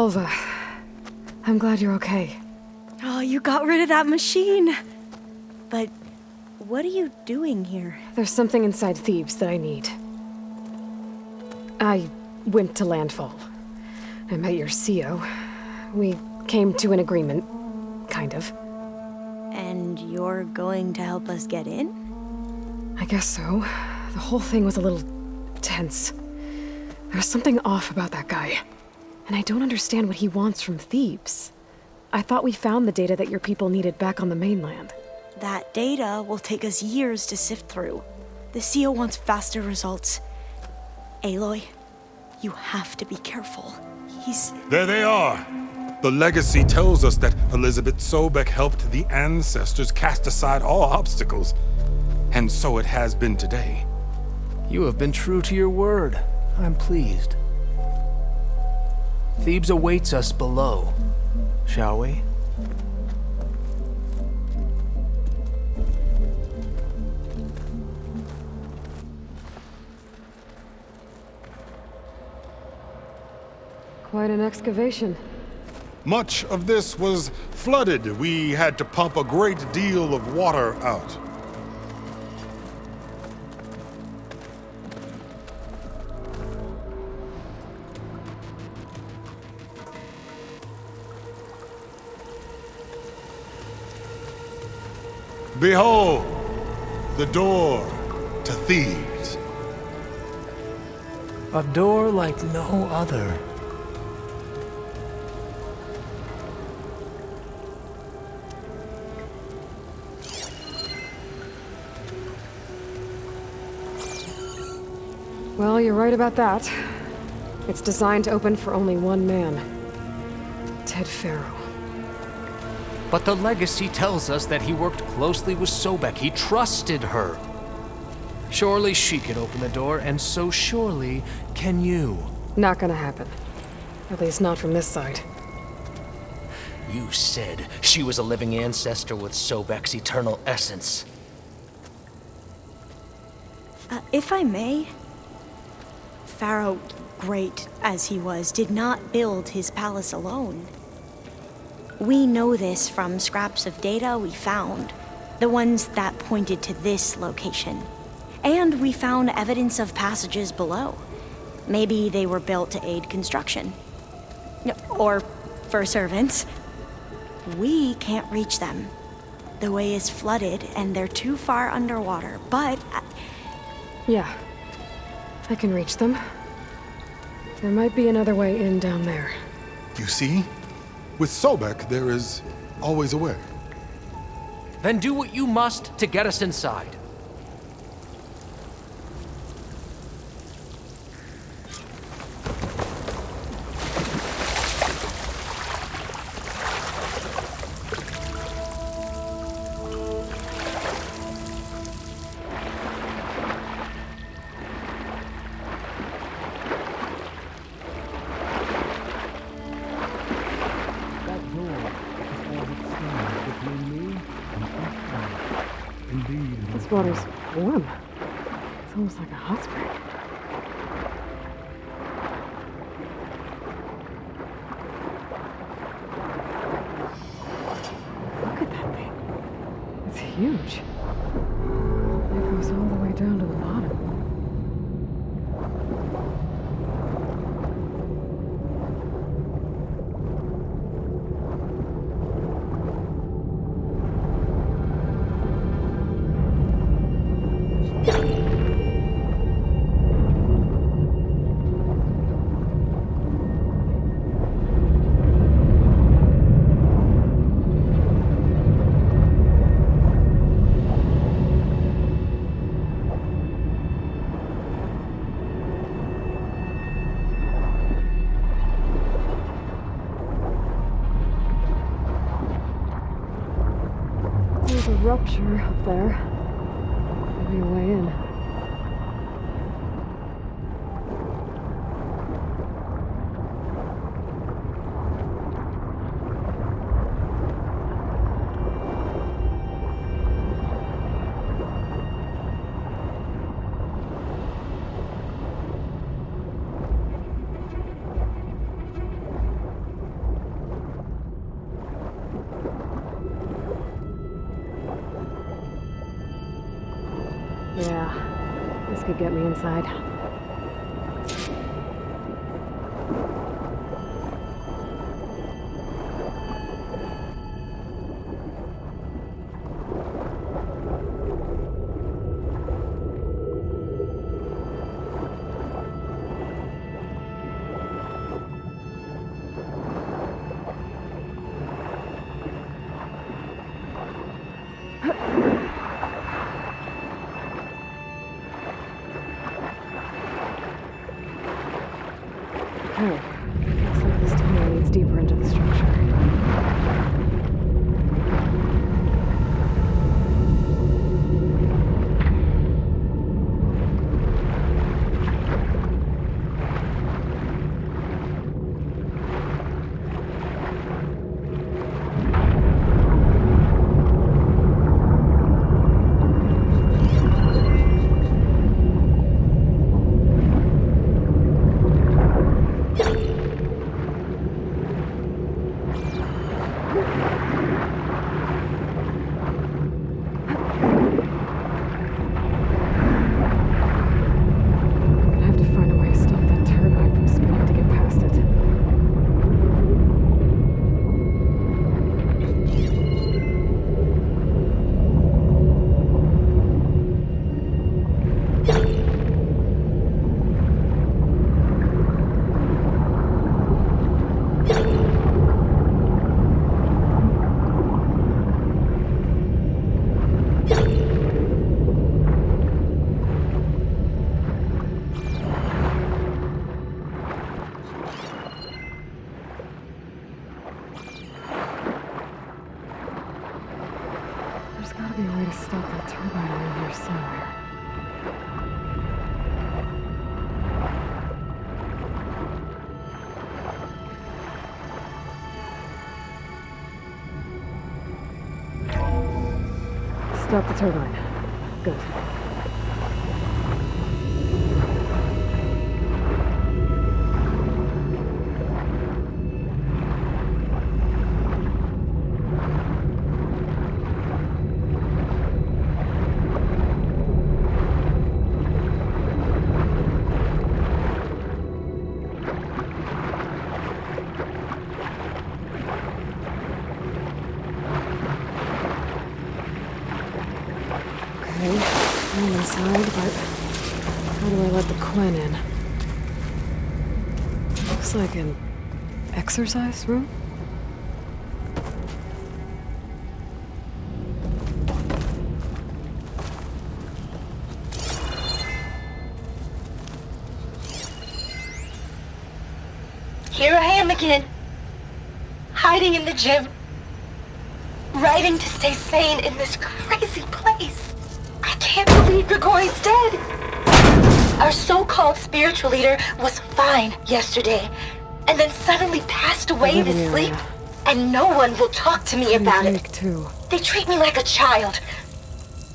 Alva, I'm glad you're okay. Oh, you got rid of that machine. But what are you doing here? There's something inside Thebes that I need. I went to landfall. I met your CO. We came to an agreement, kind of. And you're going to help us get in? I guess so. The whole thing was a little tense. There's something off about that guy. And I don't understand what he wants from Thebes. I thought we found the data that your people needed back on the mainland. That data will take us years to sift through. The CO wants faster results. Aloy, you have to be careful. There they are! The legacy tells us that Elizabeth Sobek helped the ancestors cast aside all obstacles. And so it has been today. You have been true to your word. I'm pleased. Thebes awaits us below, shall we? Quite an excavation. Much of this was flooded. We had to pump a great deal of water out. Behold, the door to Thebes. A door like no other. Well, you're right about that. It's designed to open for only one man. Ted Farrow. But the legacy tells us that he worked closely with Sobek. He trusted her. Surely she can open the door, and so surely can you. Not gonna happen. At least not from this side. You said she was a living ancestor with Sobek's eternal essence. If I may, Pharaoh, great as he was, did not build his palace alone. We know this from scraps of data we found, the ones that pointed to this location. And we found evidence of passages below. Maybe they were built to aid construction. Or for servants. We can't reach them. The way is flooded and they're too far underwater, but... Yeah. I can reach them. There might be another way in down there. You see? With Sobek, there is always a way. Then do what you must to get us inside. This water's warm. It's almost like a hot spring. Look at that thing. It's huge. It goes all the way down to the bottom. There's a rupture up there. Maybe a way in. could get me inside. Oh, looks like this tunnel leads deeper into the structure. There's gotta be a way to stop that turbine around here somewhere. Stop the turbine. Good. Okay, I'm inside, but how do I let the Quen in? Looks like an exercise room? Here I am again, hiding in the gym, writing to stay sane in this crazy place. I can't believe Grigori's dead. Our so-called spiritual leader was fine yesterday, and then suddenly passed away to sleep, and no one will talk to me about it. Too. They treat me like a child,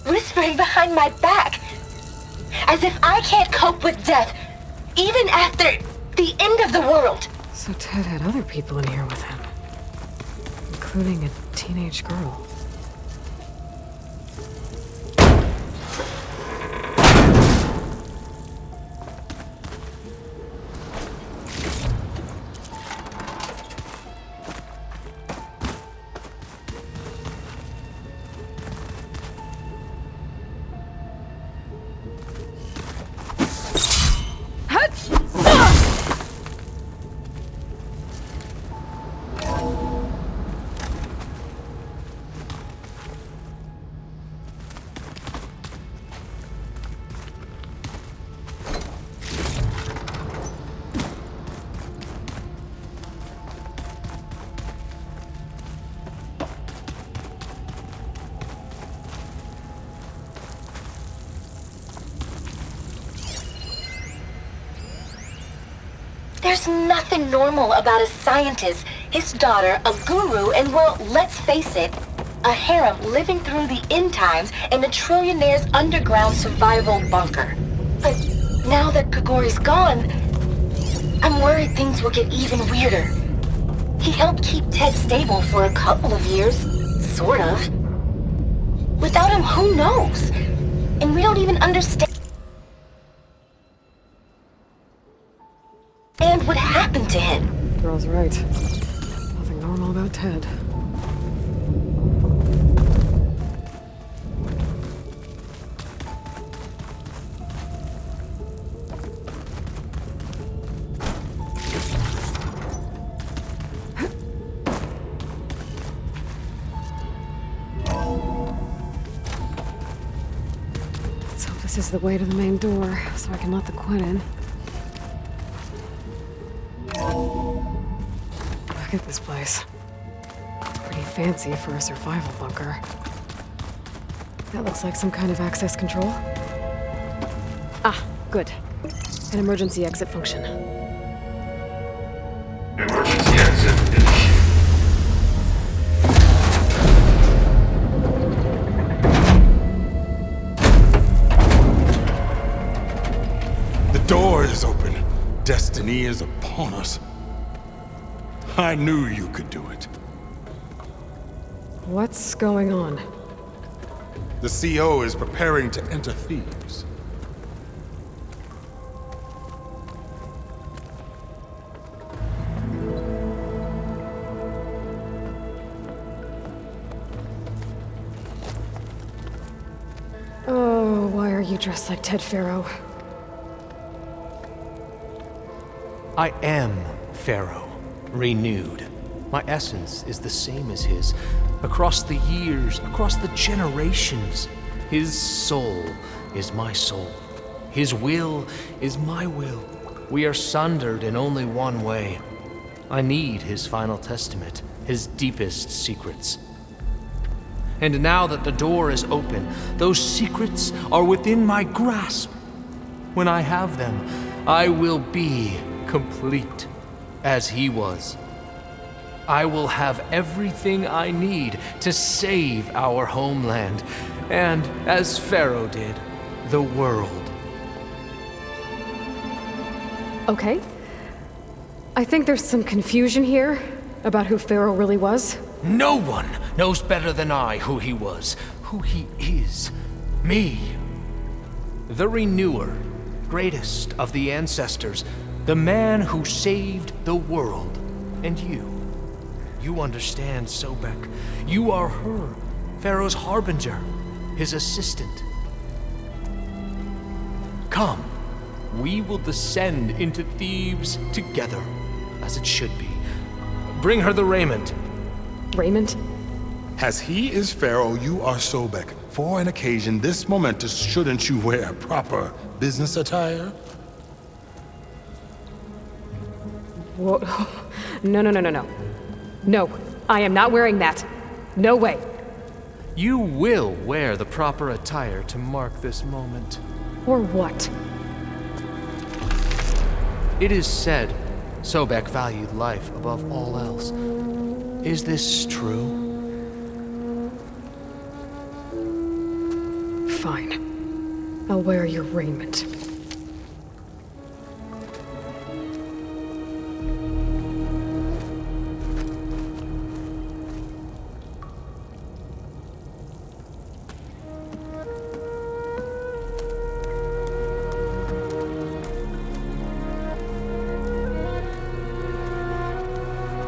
whispering behind my back, as if I can't cope with death, even after the end of the world. So Ted had other people in here with him, including a teenage girl. There's nothing normal about a scientist, his daughter, a guru, and well, let's face it, a harem living through the end times in a trillionaire's underground survival bunker. But now that Grigori's gone, I'm worried things will get even weirder. He helped keep Ted stable for a couple of years, sort of. Without him, who knows? And we don't even understand. happened to him? Girl's right. Nothing normal about Ted. This is the way to the main door, so I can let the Quinn in. Look at this place. Pretty fancy for a survival bunker. That looks like some kind of access control. Ah, good. An emergency exit function. Emergency exit initiated. The door is open. Destiny is upon us. I knew you could do it. What's going on? The CO is preparing to enter Thebes. Oh, why are you dressed like Ted Pharaoh? I am Pharaoh, renewed. My essence is the same as his. Across the years, across the generations, his soul is my soul. His will is my will. We are sundered in only one way. I need his final testament, his deepest secrets. And now that the door is open, those secrets are within my grasp. When I have them, I will be complete, as he was. I will have everything I need to save our homeland, and, as Pharaoh did, the world. Okay. I think there's some confusion here about who Pharaoh really was. No one knows better than I who he was, who he is. Me. The Renewer, greatest of the ancestors, the man who saved the world. And you. You understand, Sobek. You are her, Pharaoh's harbinger, his assistant. Come, we will descend into Thebes together, as it should be. Bring her the raiment. Raymond? As he is Pharaoh, you are Sobek. For an occasion this momentous, shouldn't you wear proper business attire? Whoa. No. No, I am not wearing that. No way. You will wear the proper attire to mark this moment. Or what? It is said Sobek valued life above all else. Is this true? Fine. I'll wear your raiment.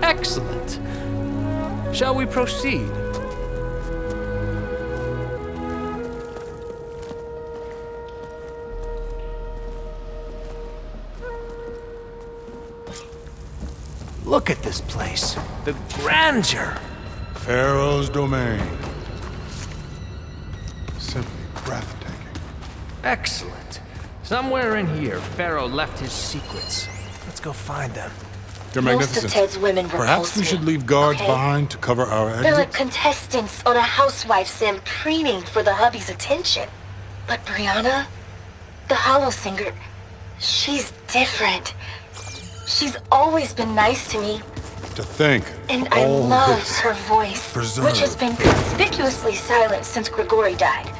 Excellent. Shall we proceed? Look at this place. The grandeur. Pharaoh's domain. Simply breathtaking. Excellent. Somewhere in here, Pharaoh left his secrets. Let's go find them. Your Most of Magnificence. Ted's women Perhaps repulse we me, should leave guards okay? behind to cover our They're like exits. contestants on a housewife sim preening for the hubby's attention. But Brianna, the hollow singer, she's different. She's always been nice to me, To think and I all love this her voice, which has preserved. been conspicuously silent since Grigori died.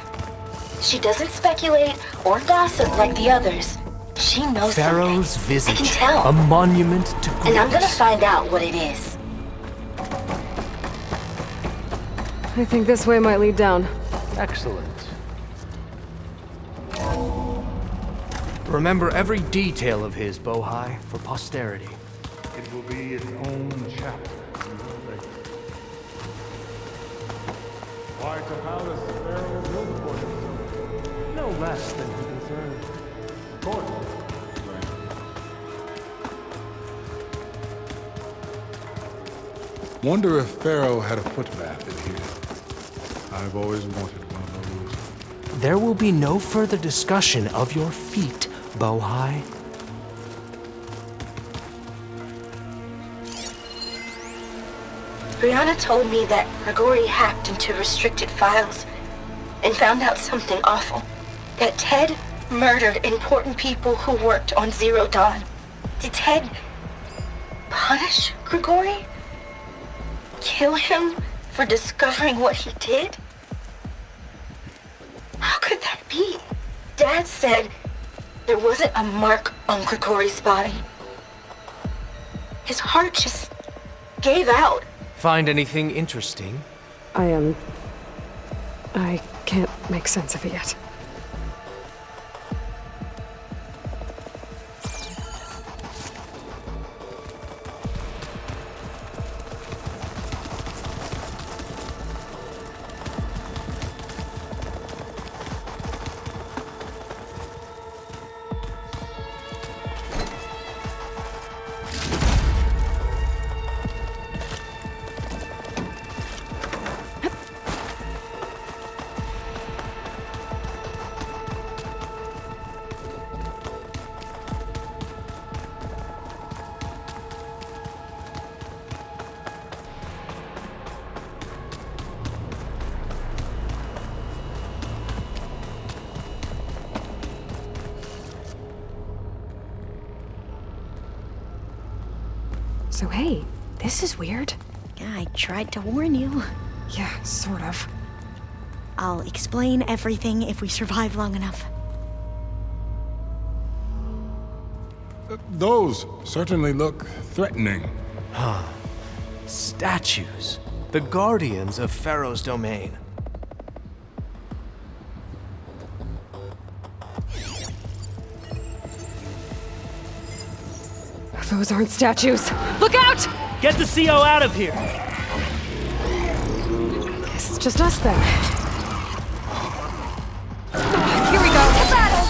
She doesn't speculate or gossip like the others. She knows Pharaoh's something. I visage, can tell. a monument to greatness. And I'm gonna find out what it is. I think this way might lead down. Excellent. Remember every detail of his, Bohai, for posterity. It will be its own chapter in your legacy. Why to palace Pharaoh built for himself? No less than he deserved. Of course. Wonder if Pharaoh had a footbath in here. I've always wanted one of those. There will be no further discussion of your feet, Bohai. Brianna told me that Grigori hacked into restricted files and found out something awful. That Ted murdered important people who worked on Zero Dawn. Did Ted punish Grigori? Kill him for discovering what he did? How could that be? Dad said there wasn't a mark on Grigori's body. His heart just gave out. Find anything interesting? I can't make sense of it yet. So hey, this is weird. Yeah, I tried to warn you. Yeah, sort of. I'll explain everything if we survive long enough. Those certainly look threatening. Statues. The guardians of Pharaoh's domain. Those aren't statues. Look out! Get the CO out of here! Guess it's just us then. Here we go. To battle!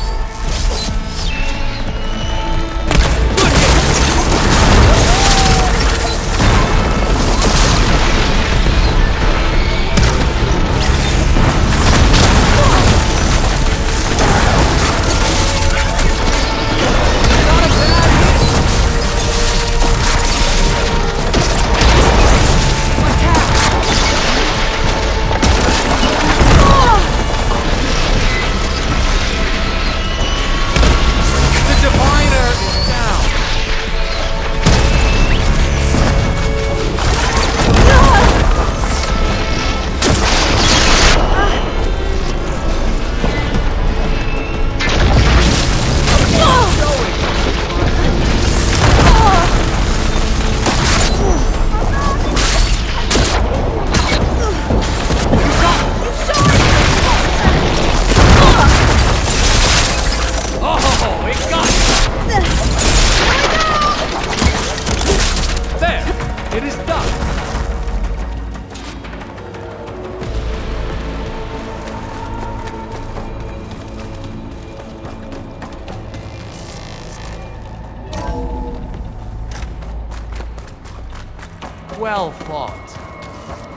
Well fought.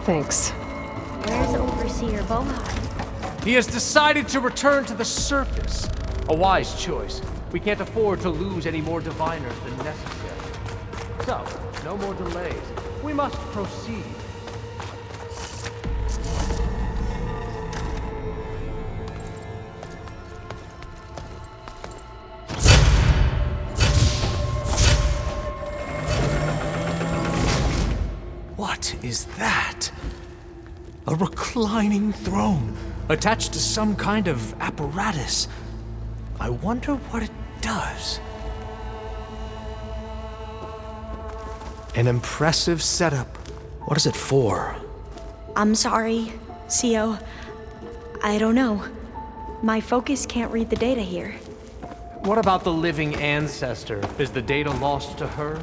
Thanks. Where's Overseer Bohai? He has decided to return to the surface. A wise choice. We can't afford to lose any more diviners than necessary. So, no more delays. We must proceed. What is that? A reclining throne, attached to some kind of apparatus. I wonder what it does. An impressive setup. What is it for? I'm sorry, CO. I don't know. My focus can't read the data here. What about the living ancestor? Is the data lost to her?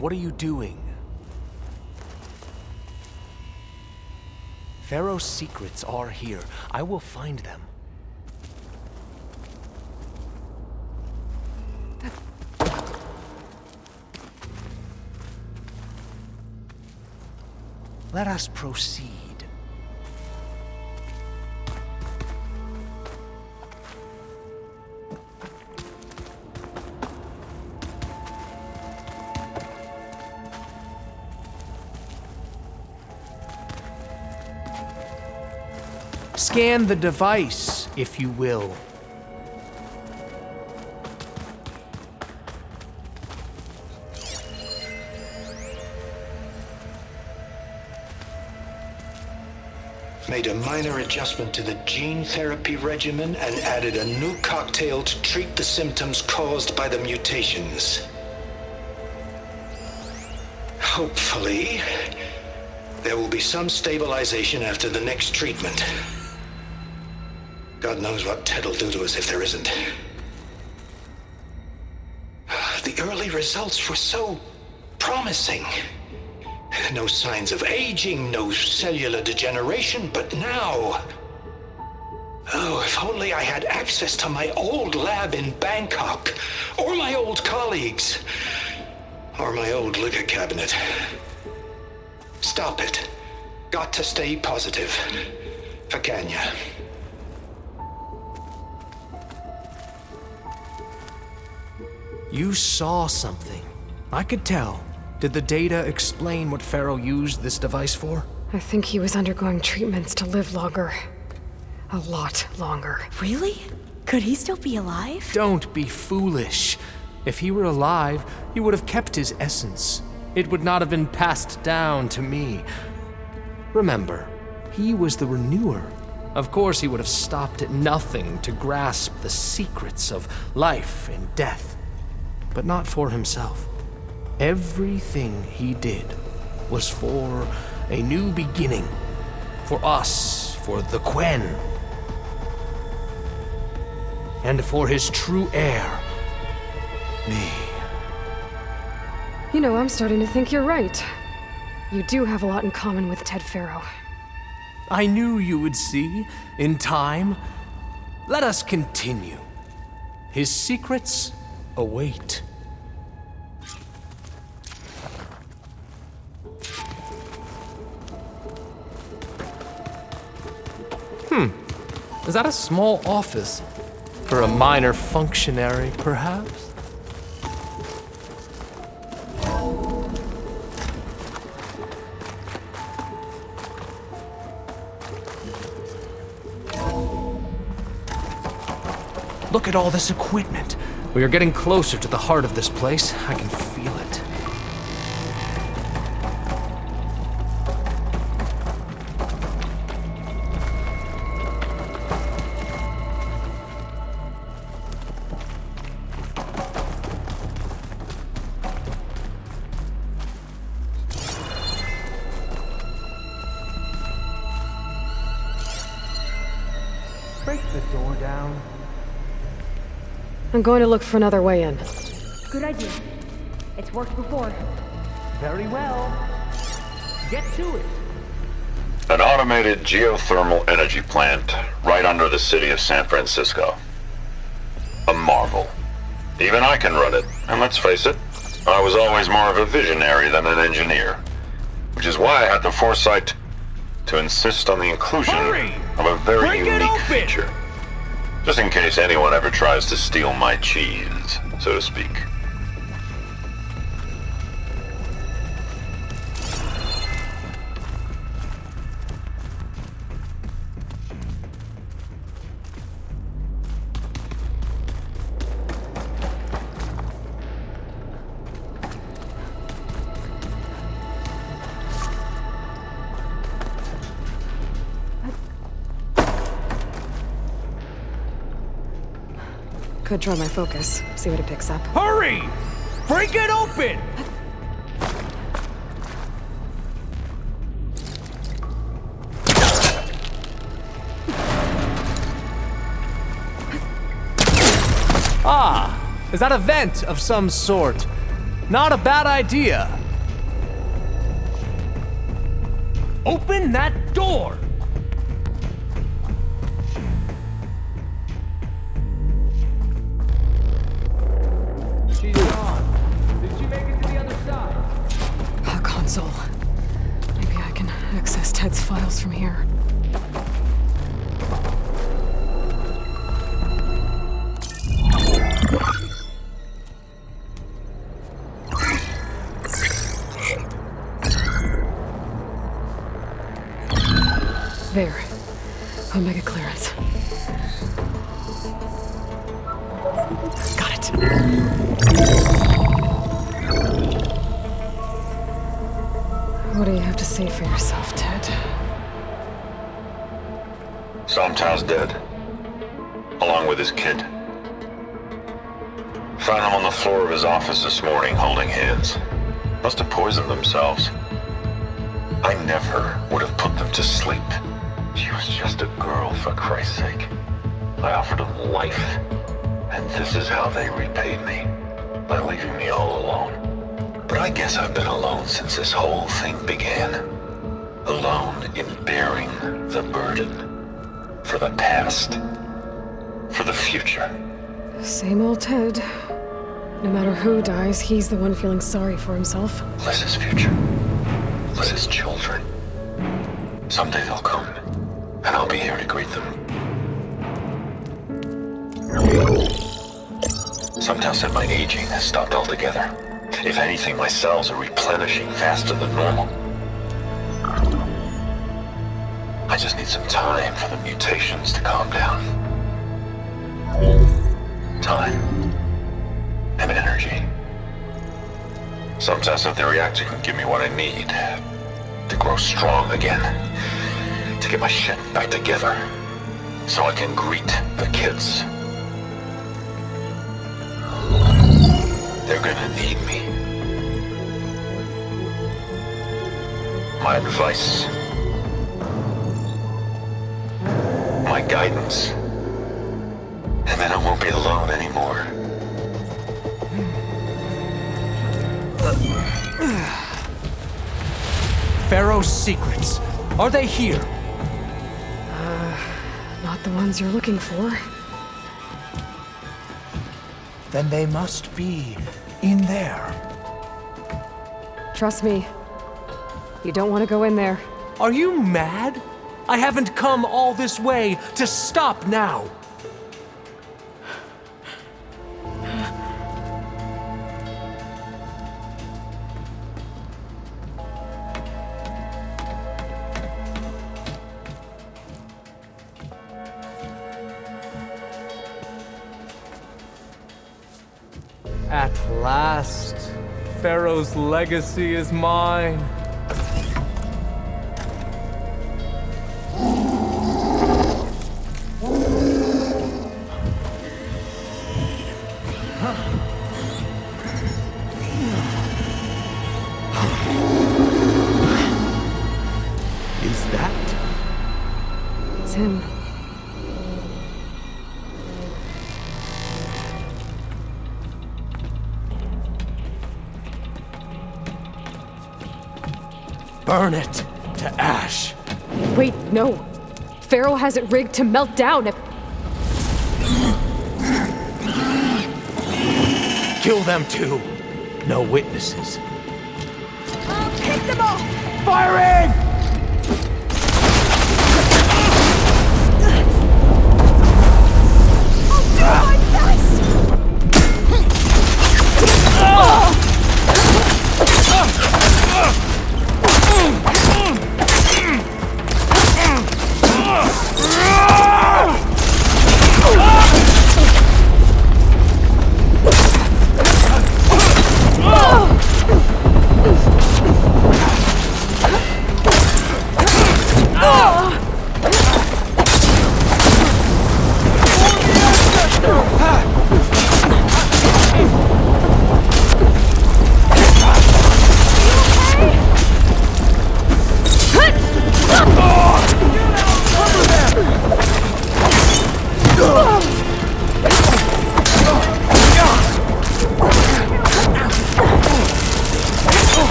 What are you doing? Pharaoh's secrets are here. I will find them. Let us proceed. Scan the device, if you will. Made a minor adjustment to the gene therapy regimen and added a new cocktail to treat the symptoms caused by the mutations. Hopefully, there will be some stabilization after the next treatment. God knows what Ted'll do to us if there isn't. The early results were so promising. No signs of aging, no cellular degeneration, but now... Oh, if only I had access to my old lab in Bangkok, or my old colleagues, or my old liquor cabinet. Stop it. Got to stay positive. For Kenya. You saw something. I could tell. Did the data explain what Pharaoh used this device for? I think he was undergoing treatments to live longer. A lot longer. Really? Could he still be alive? Don't be foolish. If he were alive, he would have kept his essence. It would not have been passed down to me. Remember, he was the renewer. Of course, he would have stopped at nothing to grasp the secrets of life and death. But not for himself. Everything he did was for a new beginning. For us, for the Quen. And for his true heir, me. You know, I'm starting to think you're right. You do have a lot in common with Ted Pharaoh. I knew you would see, in time. Let us continue. His secrets await. Is that a small office? For a minor functionary, perhaps? Look at all this equipment. We are getting closer to the heart of this place. I can feel it. Break the door down. I'm going to look for another way in. Good idea. It's worked before. Very well. Get to it. An automated geothermal energy plant right under the city of San Francisco. A marvel. Even I can run it, and let's face it, I was always more of a visionary than an engineer. Which is why I had the foresight to insist on the inclusion of a very unique feature. Just in case anyone ever tries to steal my cheese, so to speak. Could draw my focus, see what it picks up. Hurry! Break it open! Ah, is that a vent of some sort? Not a bad idea. Open that door! She's gone. Did she make it to the other side? A console. Maybe I can access Ted's files from here. There. Omega clearance. Got it. What do you have to say for yourself, Ted? Somtow's dead. Along with his kid. Found him on the floor of his office this morning, holding hands. Must have poisoned themselves. I never would have put them to sleep. She was just a girl, for Christ's sake. I offered them life, and this is how they repaid me, by leaving me all alone. But I guess I've been alone since this whole thing began. Alone in bearing the burden. For the past. For the future. Same old Ted. No matter who dies, he's the one feeling sorry for himself. Liz's future. Liz's children. Someday they'll come, and I'll be here to greet them. Sometow said my aging has stopped altogether. If anything, my cells are replenishing faster than normal. I just need some time for the mutations to calm down. Time. And energy. Sometimes the reactor can give me what I need to grow strong again, to get my shit back together, so I can greet the kids. They're gonna need me. My advice, my guidance, and then I won't be alone anymore. Pharaoh's secrets. Are they here? Not the ones you're looking for. Then they must be in there. Trust me. You don't want to go in there. Are you mad? I haven't come all this way to stop now. At last, Pharaoh's legacy is mine. Is that? It's him. Burn it to ash. Wait, no. Pharaoh has it rigged to melt down if... Kill them too. No witnesses. Pick them off! Firing! I'll do my best!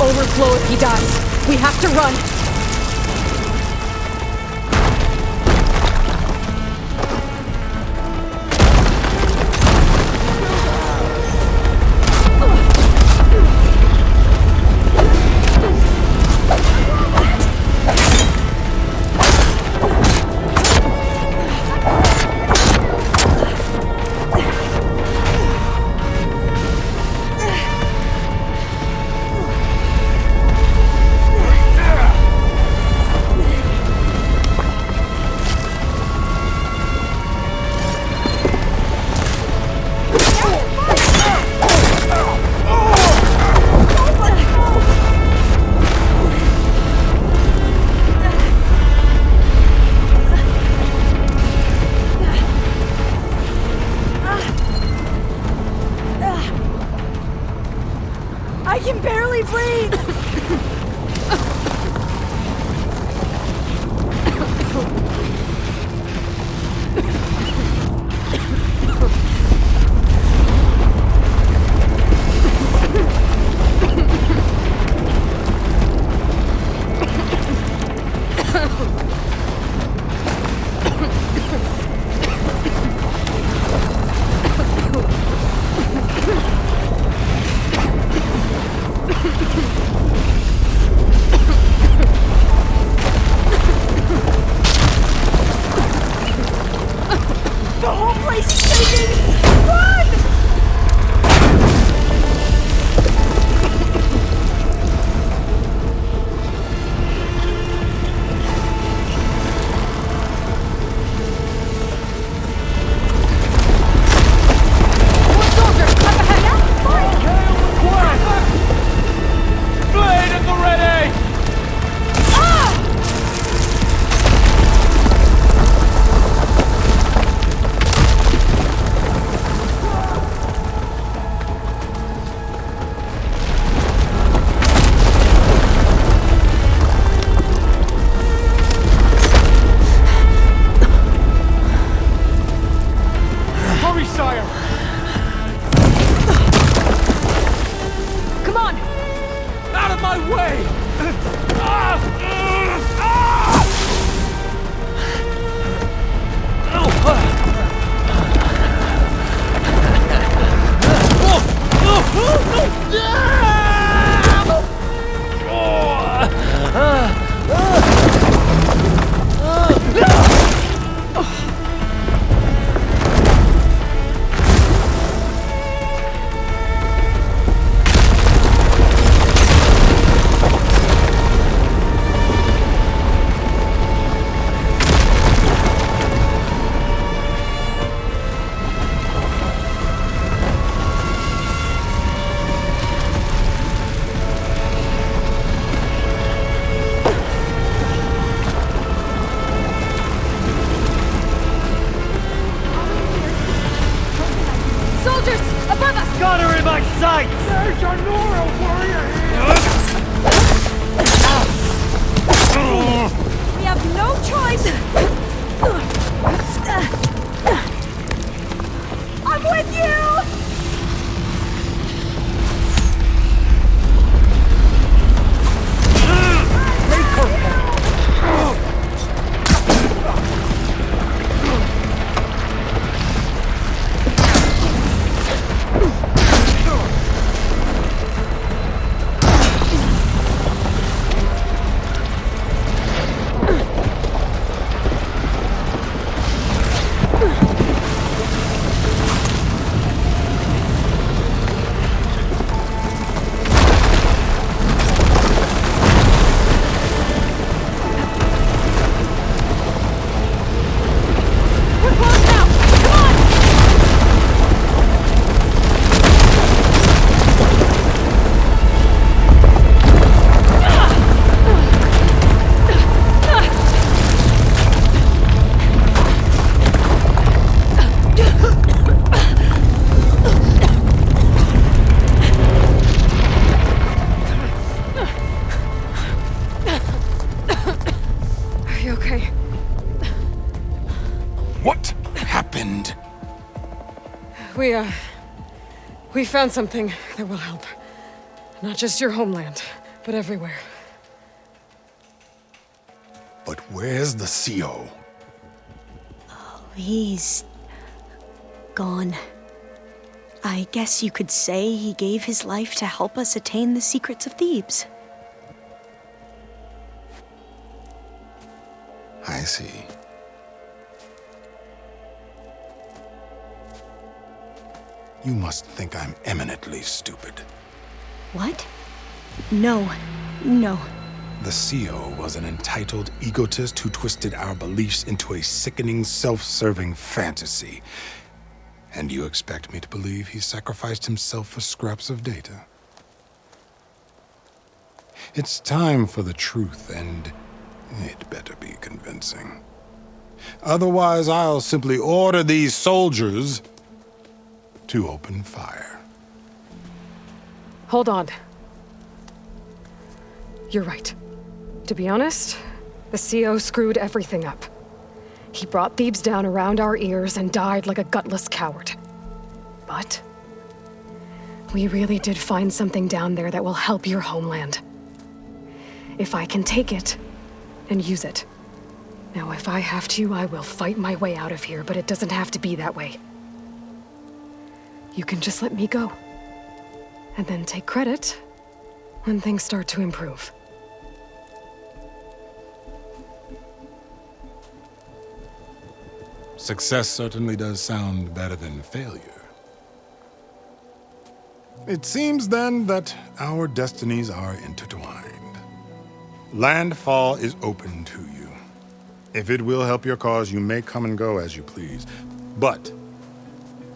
overflow if he dies. We have to run. I can barely breathe! The whole place is shaking! Run! More soldiers, up ahead! Blade at the ready! Hurry, sire! Come on! Out of my way! Soldiers, above us! Got her in my sights! There's your Nora, warrior! We have no choice! I'm with you! We found something that will help. Not just your homeland, but everywhere. But where's the CO? He's gone. I guess you could say he gave his life to help us attain the secrets of Thebes. I see. You must think I'm eminently stupid. What? No. The CO was an entitled egotist who twisted our beliefs into a sickening, self-serving fantasy. And you expect me to believe he sacrificed himself for scraps of data? It's time for the truth, and it better be convincing. Otherwise, I'll simply order these soldiers to open fire. Hold on. You're right. To be honest, the CO screwed everything up. He brought Thebes down around our ears and died like a gutless coward. But we really did find something down there that will help your homeland. If I can take it and use it. Now, if I have to, I will fight my way out of here, but it doesn't have to be that way. You can just let me go. And then take credit when things start to improve. Success certainly does sound better than failure. It seems then that our destinies are intertwined. Landfall is open to you. If it will help your cause, you may come and go as you please. But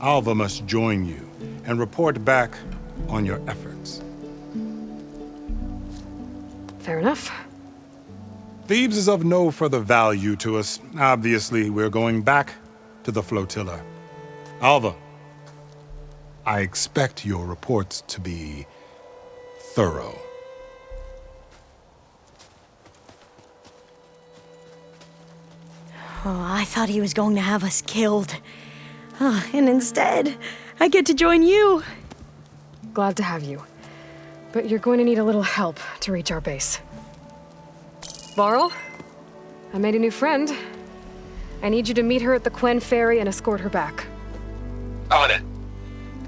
Alva must join you and report back on your efforts. Fair enough. Thebes is of no further value to us. Obviously, we're going back to the flotilla. Alva, I expect your reports to be thorough. Oh, I thought he was going to have us killed. And instead, I get to join you. Glad to have you. But you're going to need a little help to reach our base. Varl, I made a new friend. I need you to meet her at the Quen Ferry and escort her back. On it.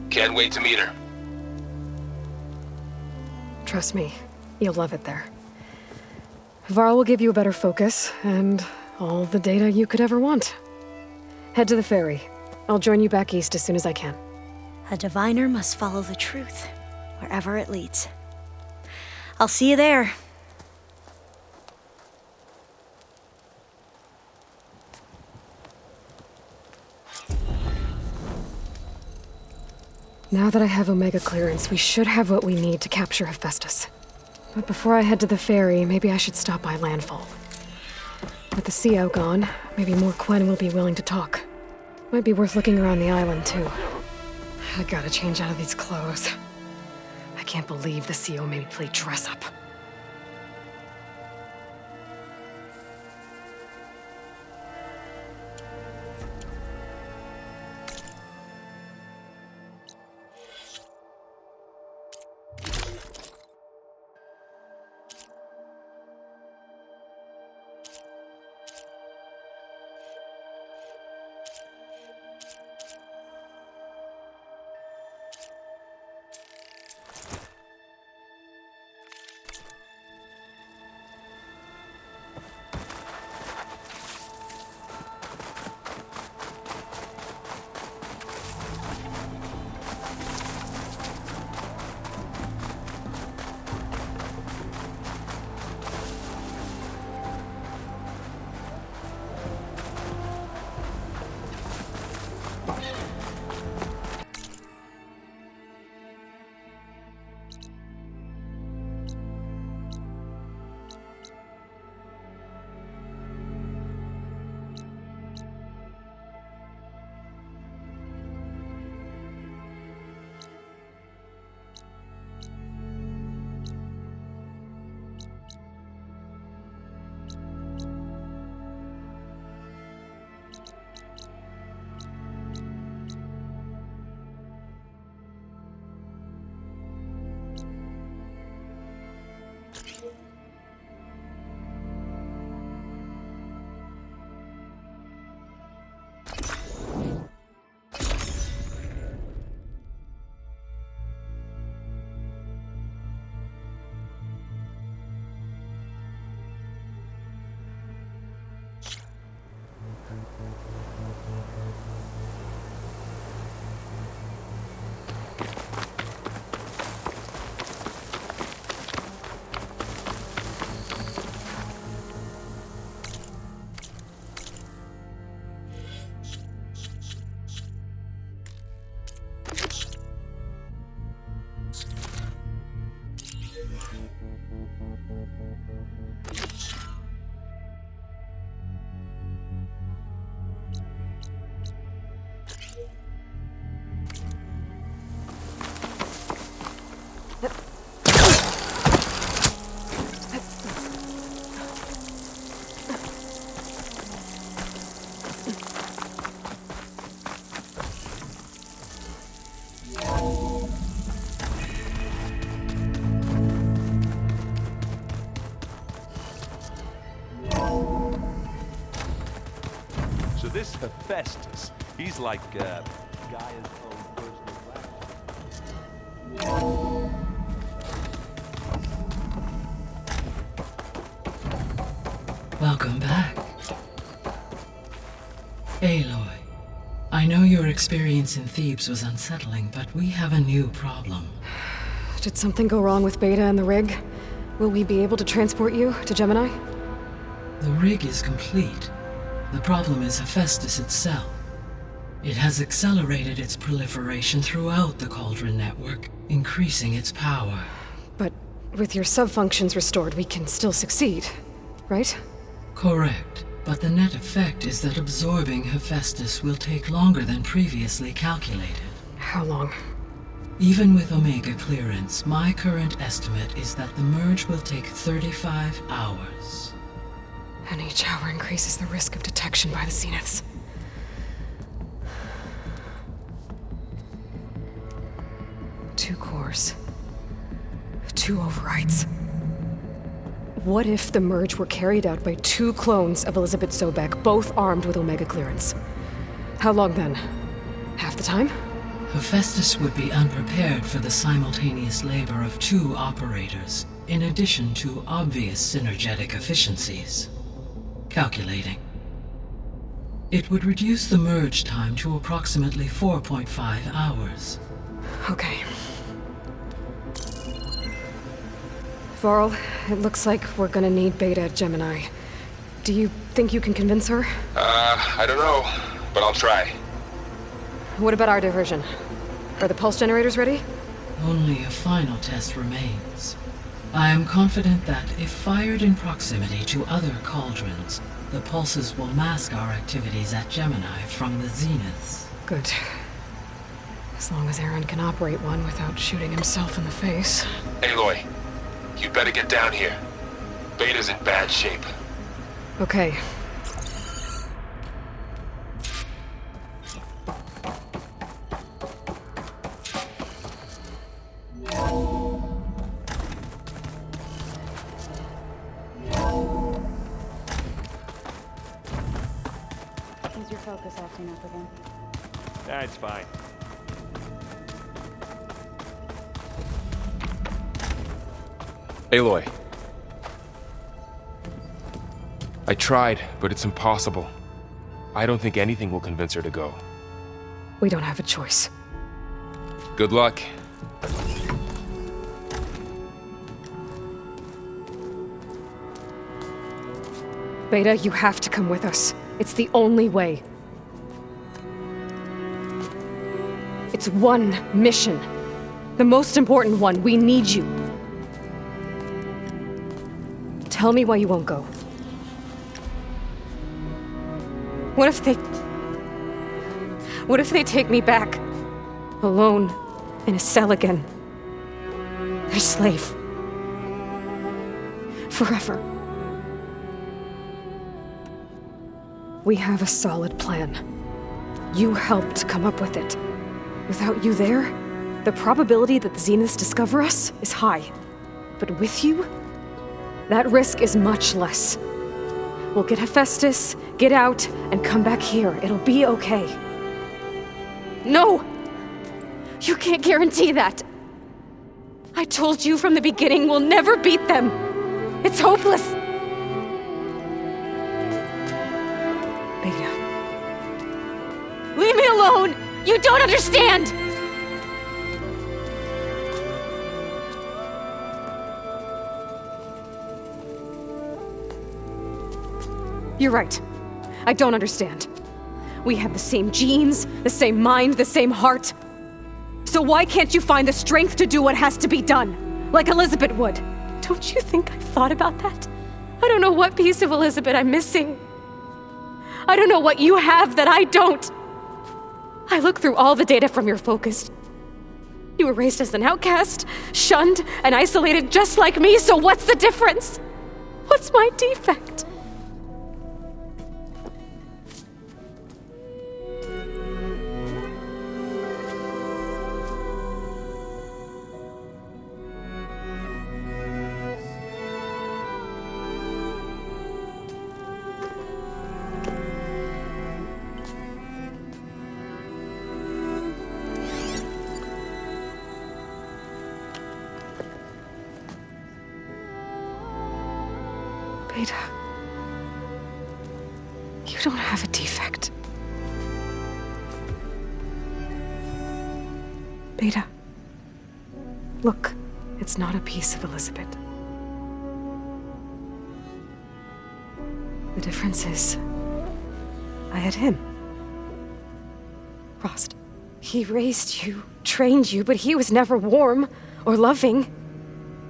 Can't wait to meet her. Trust me, you'll love it there. Varl will give you a better focus and all the data you could ever want. Head to the ferry. I'll join you back east as soon as I can. A diviner must follow the truth, wherever it leads. I'll see you there. Now that I have Omega clearance, we should have what we need to capture Hephaestus. But before I head to the ferry, maybe I should stop by Landfall. With the CO gone, maybe more Quen will be willing to talk. Might be worth looking around the island, too. I gotta change out of these clothes. I can't believe the CO made me play dress-up. So this Hephaestus, he's like Gaia's own personal flagship. Welcome back. Aloy, I know your experience in Thebes was unsettling, but we have a new problem. Did something go wrong with Beta and the rig? Will we be able to transport you to Gemini? The rig is complete. The problem is Hephaestus itself. It has accelerated its proliferation throughout the Cauldron network, increasing its power. But with your sub-functions restored, we can still succeed, right? Correct. But the net effect is that absorbing Hephaestus will take longer than previously calculated. How long? Even with Omega clearance, my current estimate is that the merge will take 35 hours. And each hour increases the risk of detection by the Zeniths. Two cores. Two overrides. What if the merge were carried out by two clones of Elizabeth Sobek, both armed with Omega clearance? How long then? Half the time? Hephaestus would be unprepared for the simultaneous labor of two operators, in addition to obvious synergetic efficiencies. Calculating. It would reduce the merge time to approximately 4.5 hours. Okay. Varl, it looks like we're gonna need Beta at Gemini. Do you think you can convince her? I don't know, but I'll try. What about our diversion? Are the pulse generators ready? Only a final test remains. I am confident that if fired in proximity to other cauldrons, the pulses will mask our activities at Gemini from the Zeniths. Good. As long as Aaron can operate one without shooting himself in the face. Aloy, you better get down here. Beta's in bad shape. Okay. Is your focus acting up again? That's fine. Aloy. I tried, but it's impossible. I don't think anything will convince her to go. We don't have a choice. Good luck. Beta, you have to come with us. It's the only way. It's one mission. The most important one. We need you. Tell me why you won't go. What if they take me back? Alone, in a cell again. Their slave. Forever. We have a solid plan. You helped come up with it. Without you there, the probability that the Zeniths discover us is high. But with you, that risk is much less. We'll get Hephaestus, get out, and come back here. It'll be okay. No! You can't guarantee that. I told you from the beginning we'll never beat them. It's hopeless. Beta. Leave me alone! You don't understand! You're right. I don't understand. We have the same genes, the same mind, the same heart. So why can't you find the strength to do what has to be done? Like Elizabeth would. Don't you think I've thought about that? I don't know what piece of Elizabeth I'm missing. I don't know what you have that I don't. I look through all the data from your focus. You were raised as an outcast, shunned, and isolated just like me, so what's the difference? What's my defect? Beta. You don't have a defect. Beta. Look, it's not a piece of Elizabeth. The difference is, I had him. Frost. He raised you, trained you, but he was never warm or loving.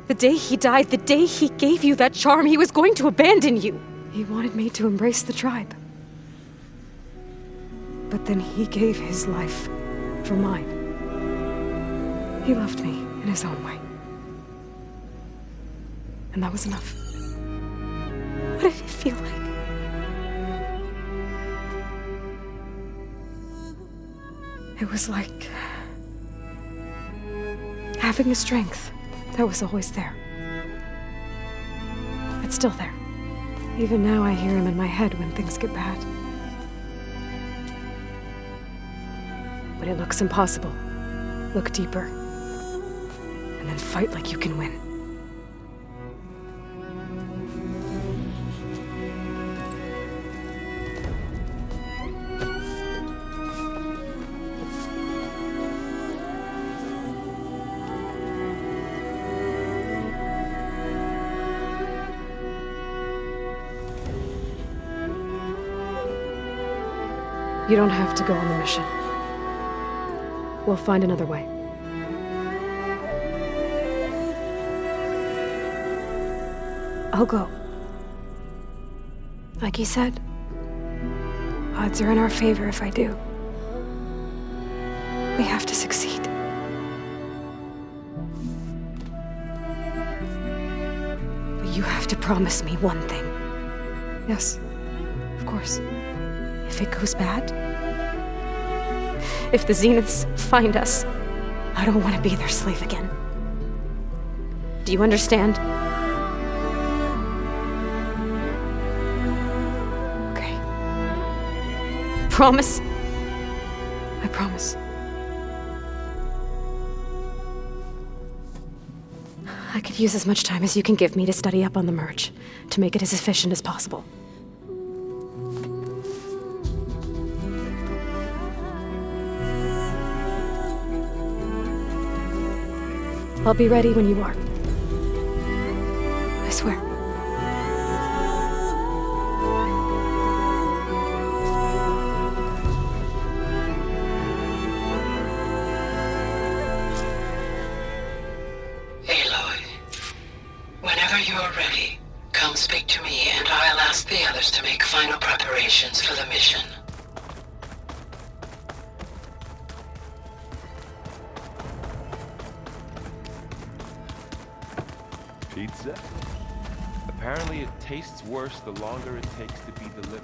The day he died, the day he gave you that charm, he was going to abandon you. He wanted me to embrace the tribe. But then he gave his life for mine. He loved me in his own way. And that was enough. What did it feel like? It was like having a strength that was always there. It's still there. Even now I hear him in my head when things get bad. When it looks impossible, look deeper. And then fight like you can win. You don't have to go on the mission. We'll find another way. I'll go. Like you said, odds are in our favor if I do. We have to succeed. But you have to promise me one thing. Yes, of course. If it goes bad, if the Zeniths find us, I don't want to be their slave again. Do you understand? Okay. Promise? I promise. I could use as much time as you can give me to study up on the merge, to make it as efficient as possible. I'll be ready when you are. I swear. Aloy, whenever you're ready, come speak to me and I'll ask the others to make final preparations for the mission. Pizza? Apparently it tastes worse the longer it takes to be delivered.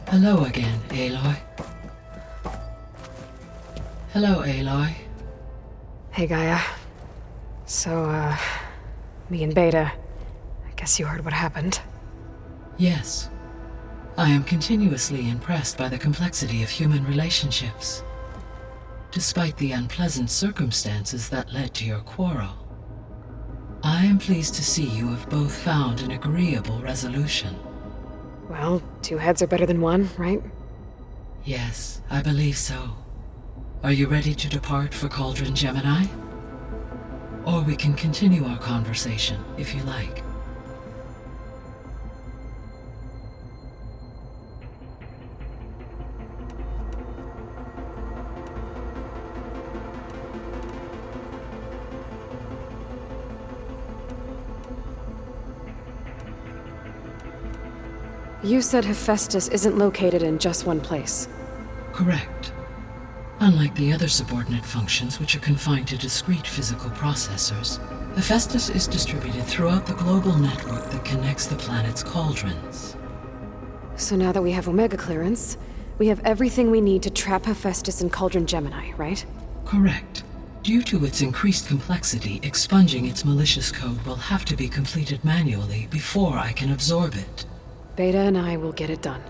Hello again, Aloy. Hello, Aloy. Hey, Gaia. So, me and Beta, I guess you heard what happened. Yes. I am continuously impressed by the complexity of human relationships, despite the unpleasant circumstances that led to your quarrel. I am pleased to see you have both found an agreeable resolution. Well, two heads are better than one, right? Yes, I believe so. Are you ready to depart for Cauldron Gemini? Or we can continue our conversation, if you like. You said Hephaestus isn't located in just one place. Correct. Unlike the other subordinate functions, which are confined to discrete physical processors, Hephaestus is distributed throughout the global network that connects the planet's cauldrons. So now that we have Omega clearance, we have everything we need to trap Hephaestus in Cauldron Gemini, right? Correct. Due to its increased complexity, expunging its malicious code will have to be completed manually before I can absorb it. Beta and I will get it done.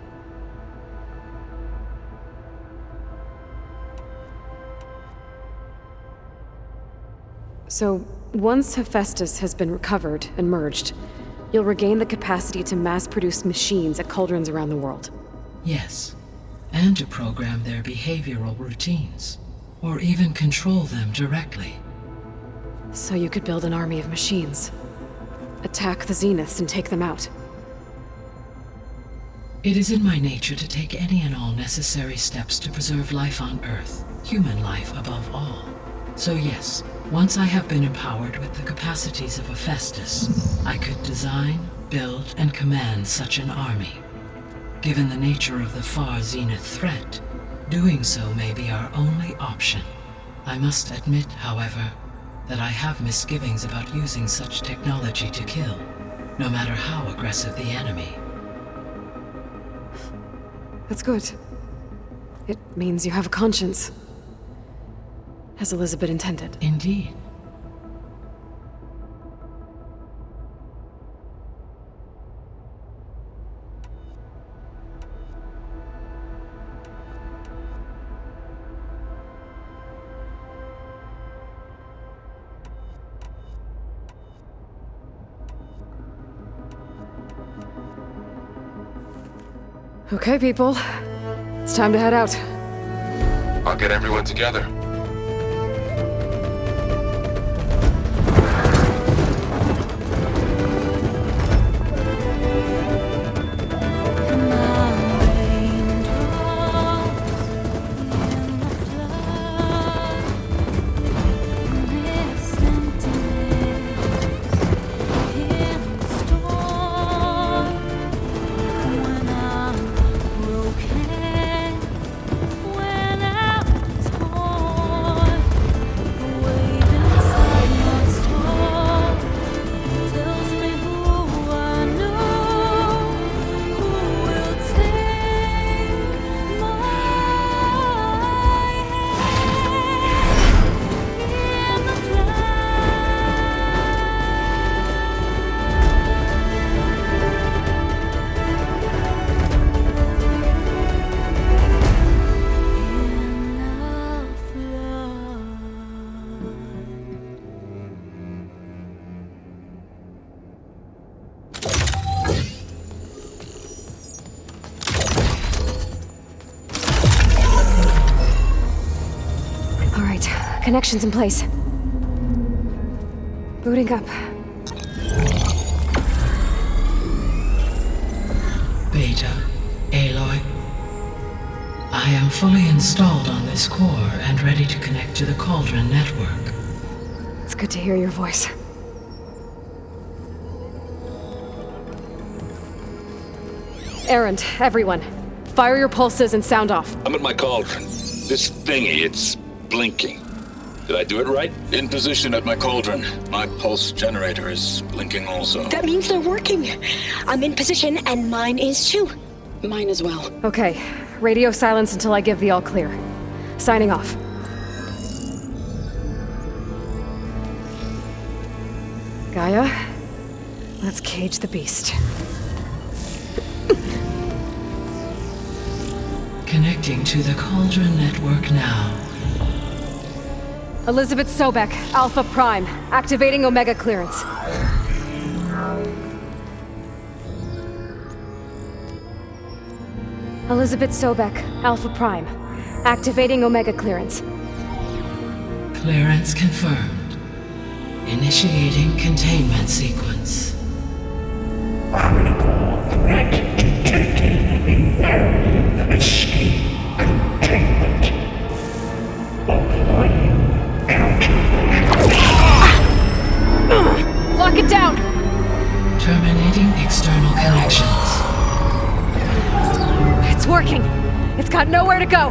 So, once Hephaestus has been recovered and merged, you'll regain the capacity to mass-produce machines at cauldrons around the world. Yes, and to program their behavioral routines, or even control them directly. So you could build an army of machines, attack the Zeniths and take them out. It is in my nature to take any and all necessary steps to preserve life on Earth, human life above all. So yes, once I have been empowered with the capacities of Hephaestus, I could design, build, and command such an army. Given the nature of the far Zenith threat, doing so may be our only option. I must admit, however, that I have misgivings about using such technology to kill, no matter how aggressive the enemy. That's good. It means you have a conscience. As Elizabeth intended. Indeed. Okay, people. It's time to head out. I'll get everyone together. Connections in place. Booting up. Beta, Aloy. I am fully installed on this core and ready to connect to the Cauldron network. It's good to hear your voice. Errand, everyone. Fire your pulses and sound off. I'm at my cauldron. This thingy, it's blinking. Did I do it right? In position at my cauldron. My pulse generator is blinking also. That means they're working. I'm in position, and mine is too. Mine as well. Okay. Radio silence until I give the all clear. Signing off. Gaia, let's cage the beast. Connecting to the Cauldron network now. Elizabeth Sobek, Alpha Prime, activating Omega clearance. Elizabeth Sobek, Alpha Prime, activating Omega clearance. Clearance confirmed. Initiating containment sequence. Critical threat detected. Imperative escape containment. Applying Lock it down! Terminating external connections. It's working! It's got nowhere to go!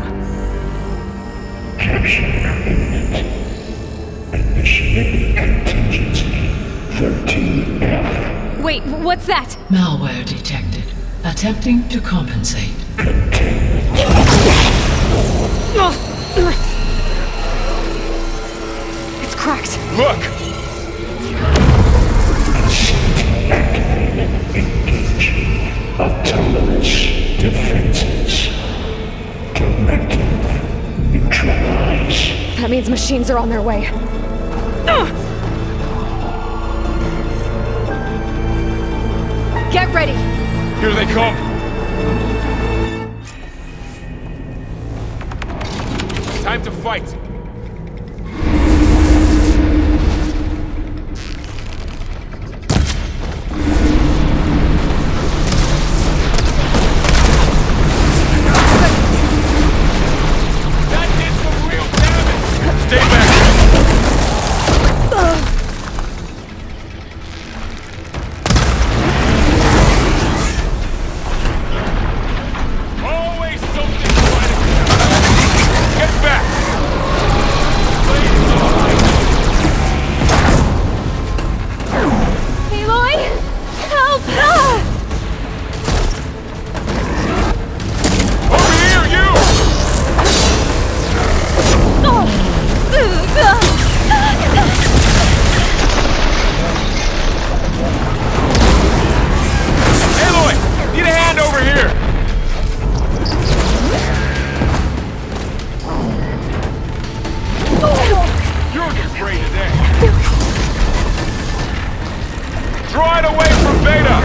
Capture imminent. Initiating contingency 13F. Wait, what's that? Malware detected. Attempting to compensate. It's cracked. Look! Engaging autonomous defenses. Directive neutralize. That means machines are on their way. Get ready! Here they come! Time to fight! That did some real damage! Stay back! Always something trying to get back! Aloy! Help! Over here, you! Aloy! Need a hand over here! You're afraid today. Draw it away from Beta!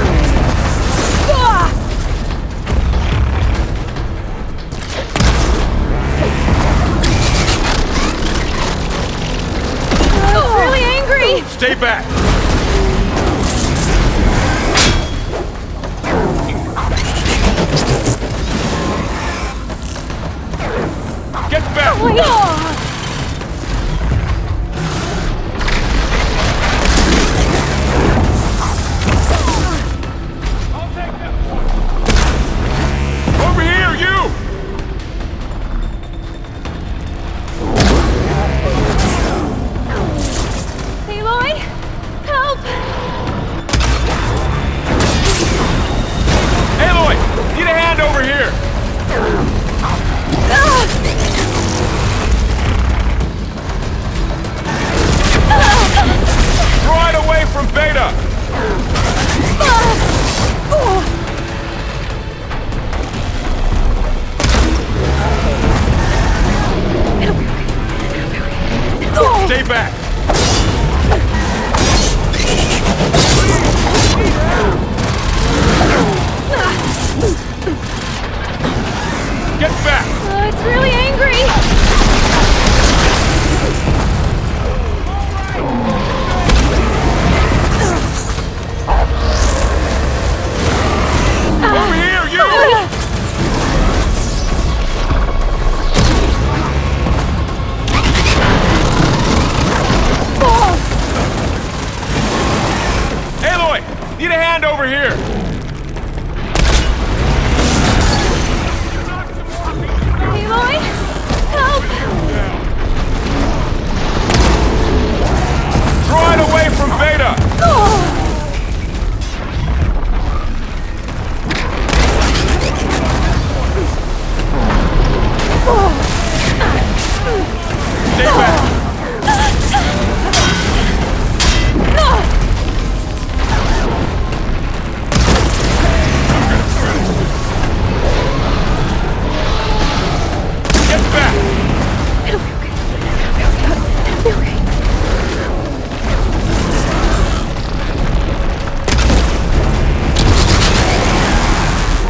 It's really angry! Stay back! Get back! Over here, you! Aloy! Help! Aloy! Need a hand over here! Draw it away from Beta! Stay back! Get back! It's really angry! Over here, you! Aloy! Need a hand over here! Aloy! Help! Draw it away from Beta! Stay back! Get back!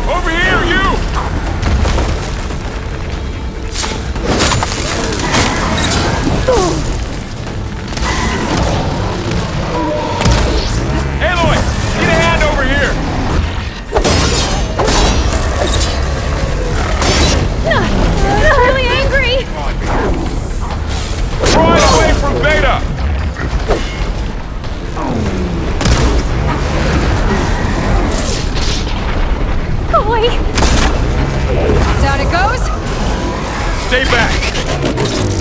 Over here, you! Aloy! Need a hand over here! It's really angry! Draw it away from Beta! Aloy! Down it goes! Stay back!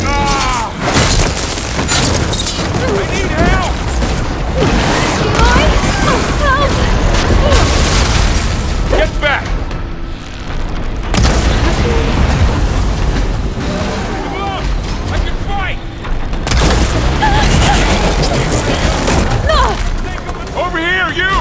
Ah! I need help! Aloy! Help! Get back! Come on! I can fight! Over here, you!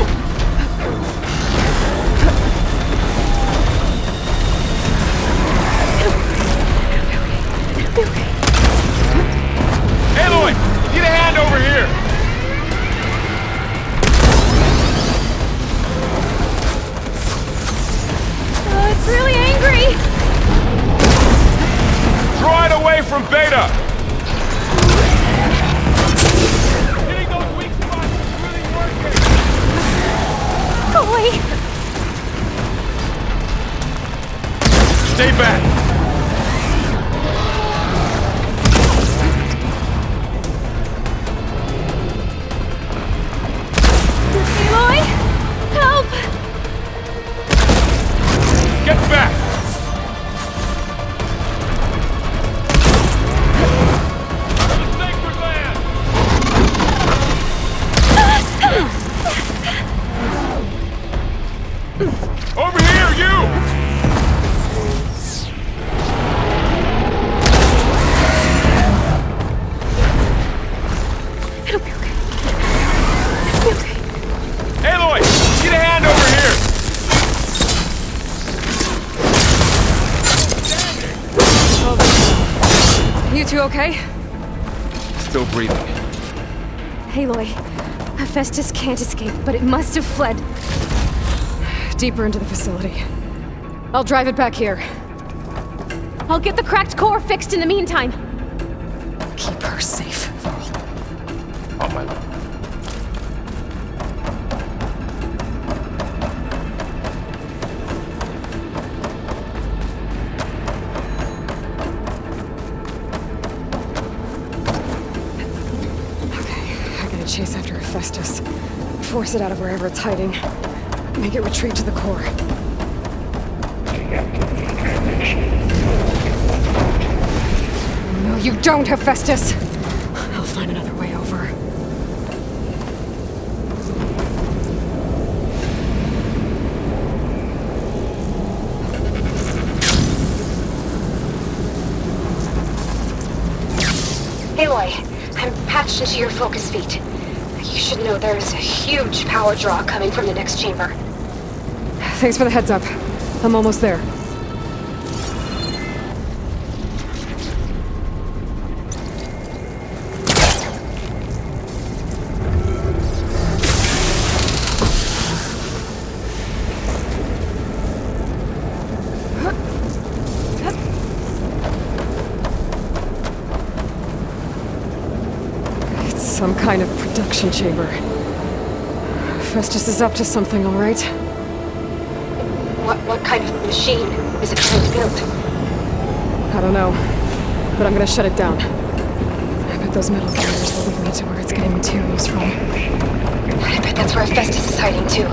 Aloy! Need a hand over here! from Beta! Hitting those weak spots is really working! Go away! Stay back! Aloy! Help! Get back! Over here, you! It'll be okay. It'll be okay. Aloy! Get a hand over here! You two okay? Still breathing. Aloy, Hephaestus can't escape, but it must have fled. Deeper into the facility. I'll drive it back here. I'll get the cracked core fixed in the meantime. Keep her safe, Varl. On my way. Chase after Hephaestus. Force it out of wherever it's hiding. Make it retreat to the core. No, you don't, Hephaestus! I'll find another way over. Aloy, I'm patched into your focus feed. You should know there's a huge power draw coming from the next chamber. Thanks for the heads up. I'm almost there. It's some kind of production chamber. Festus is up to something, all right? What kind of machine is it trying to build? I don't know, but I'm gonna shut it down. I bet those metal carriers will lead me to where it's getting materials from. I bet that's where Festus is hiding too.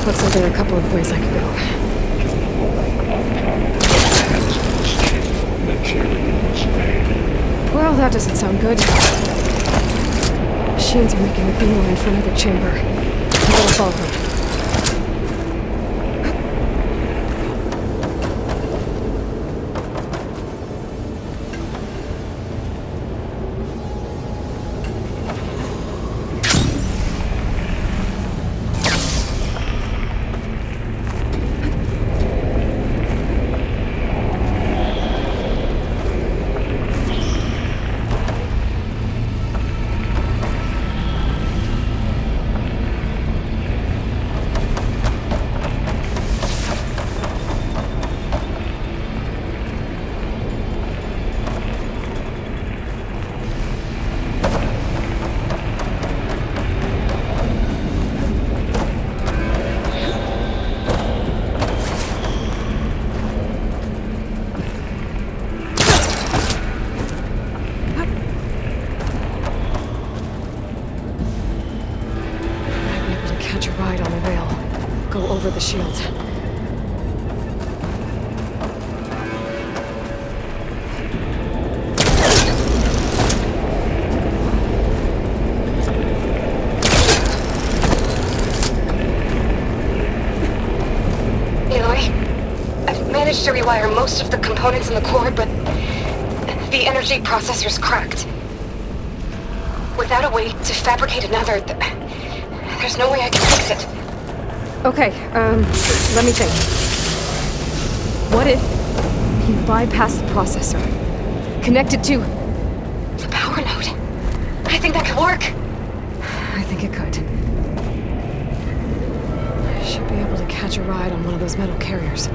Looks like there are a couple of ways I could go. Well, that doesn't sound good. Machines are making a beeline for another chamber. I gotta follow them. Over the shield. Aloy, I've managed to rewire most of the components in the core, but the energy processor's cracked. Without a way to fabricate another, there's no way I can fix it. Okay, let me think. What if you bypass the processor, connect it to The power node. I think that could work. I think it could. I should be able to catch a ride on one of those metal carriers.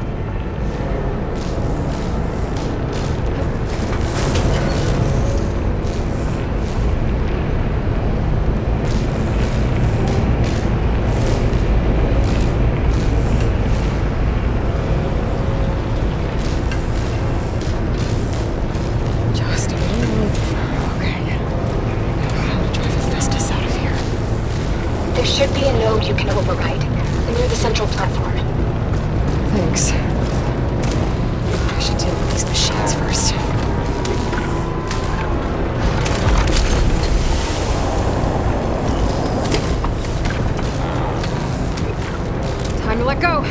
Should be a node you can override, near the central platform. Thanks. I should deal with these machines first. Time to let go.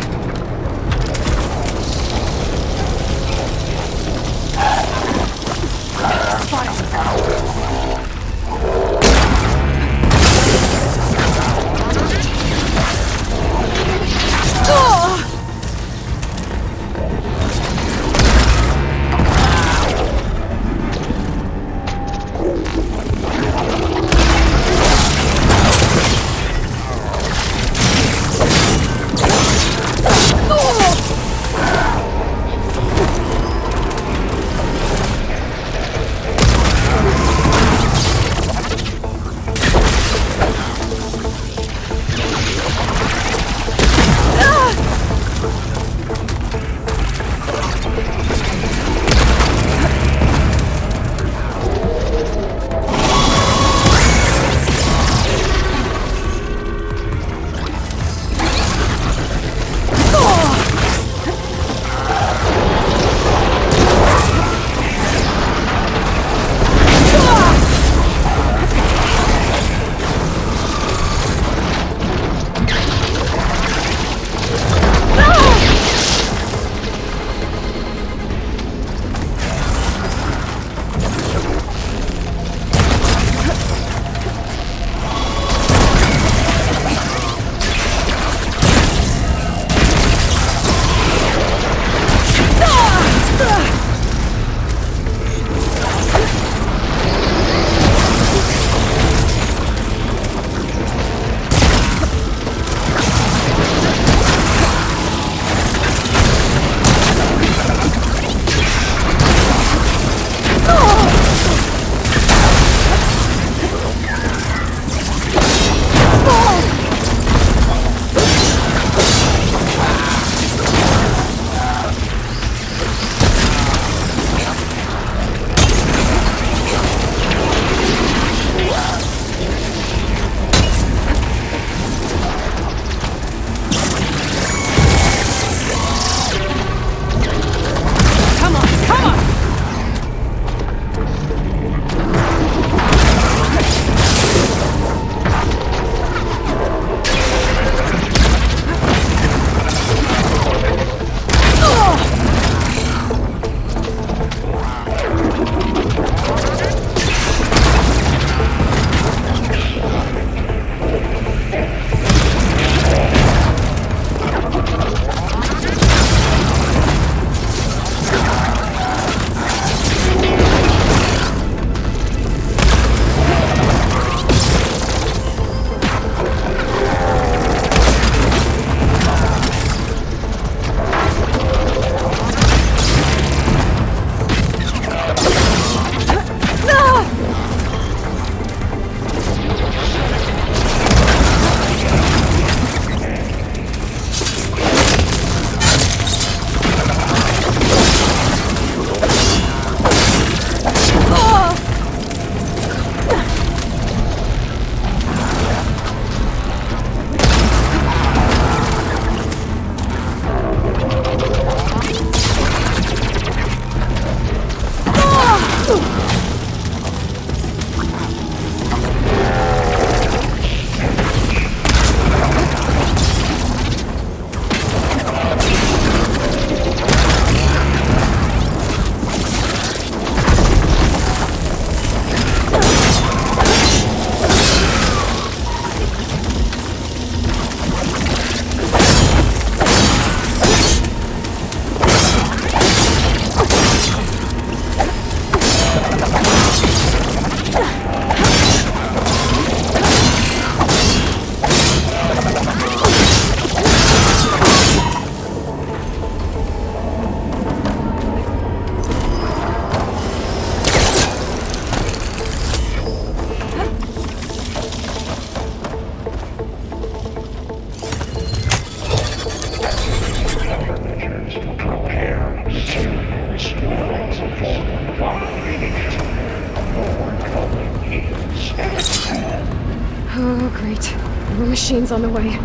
Oh, great. More machines on the way.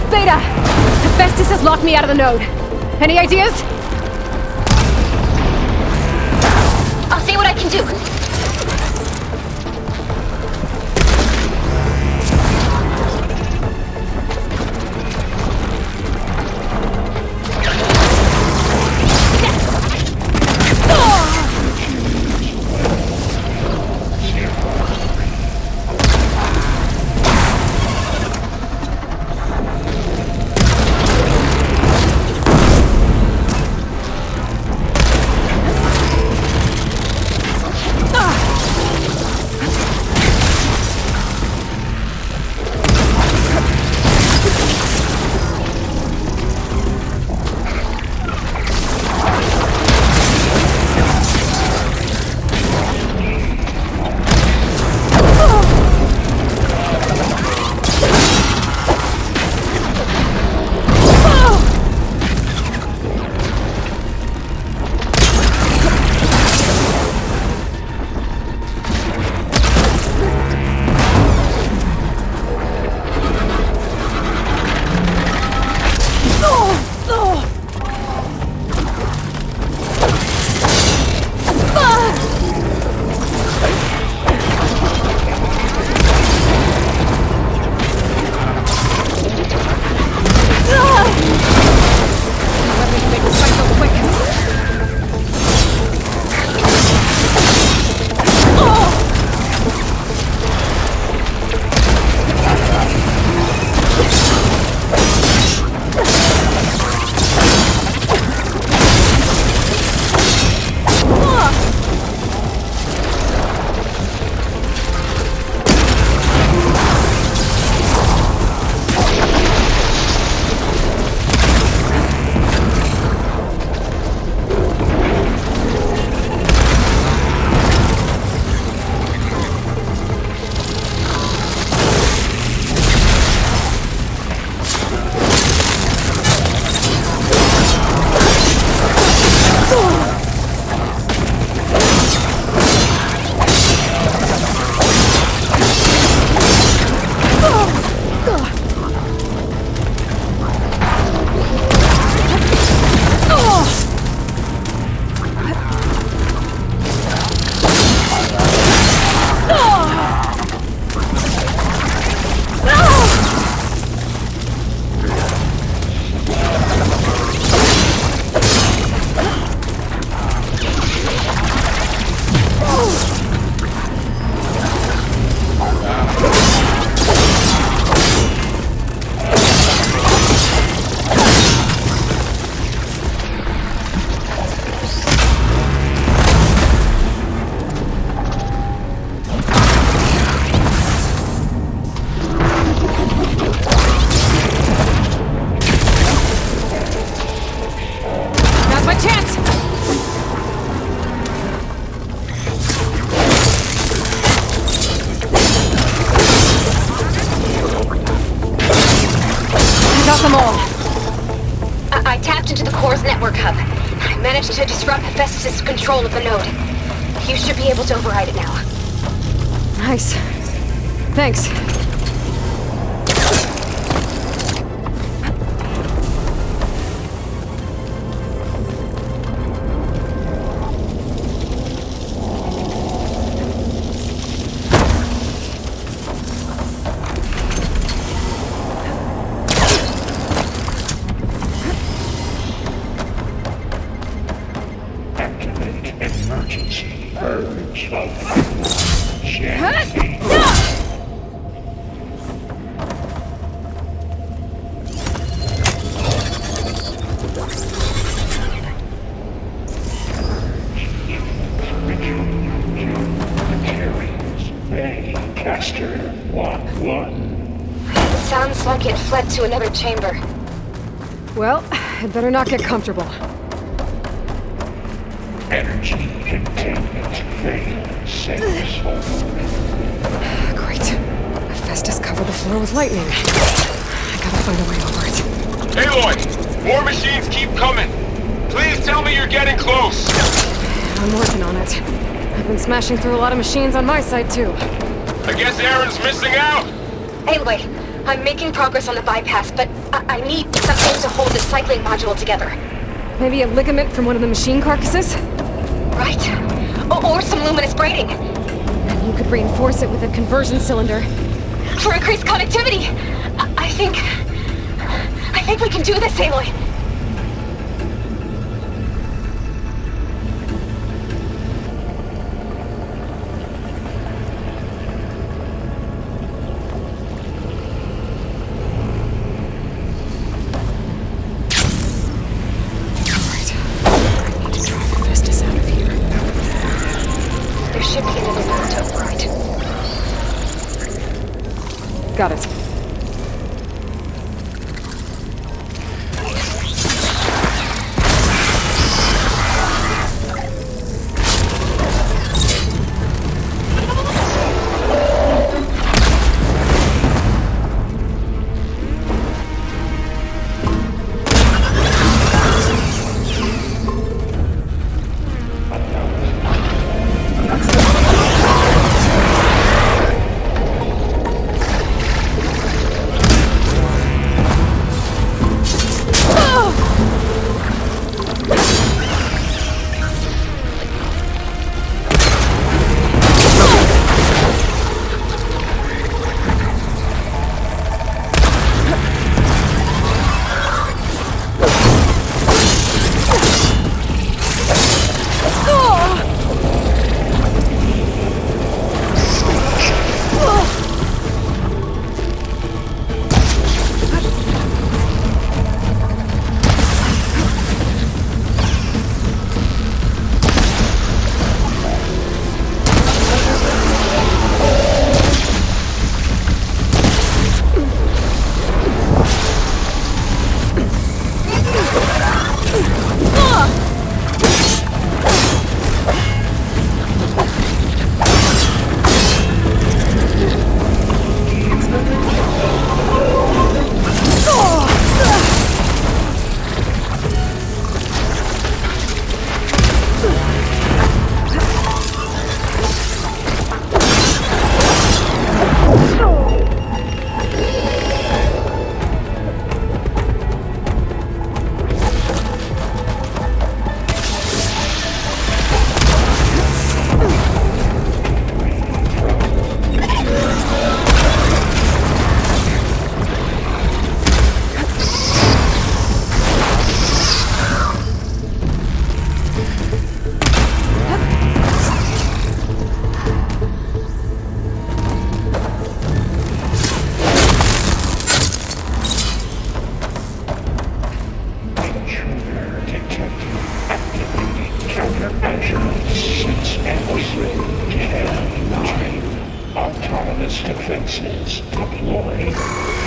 Beta! Hephaestus has locked me out of the node. Any ideas? I'll see what I can do. I tapped into the core's network hub. I managed to disrupt Hephaestus' control of the node. You should be able to override it now. Nice. Thanks. Sounds like it fled to another chamber. Well, I'd better not get comfortable. Energy containment failed. Great. Hephaestus covered the floor with lightning. I gotta find a way over it. Aloy! More machines keep coming! Please tell me you're getting close. I'm working on it. I've been smashing through a lot of machines on my side, too. I guess Aaron's missing out. Aloy, I'm making progress on the bypass, but I need something to hold the cycling module together. Maybe a ligament from one of the machine carcasses? Right. Or some luminous braiding. And you could reinforce it with a conversion cylinder. For increased connectivity. I think we can do this, Aloy. Got it.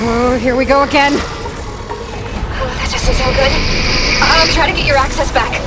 Oh, here we go again. Oh, that doesn't sound good. I'll try to get your access back.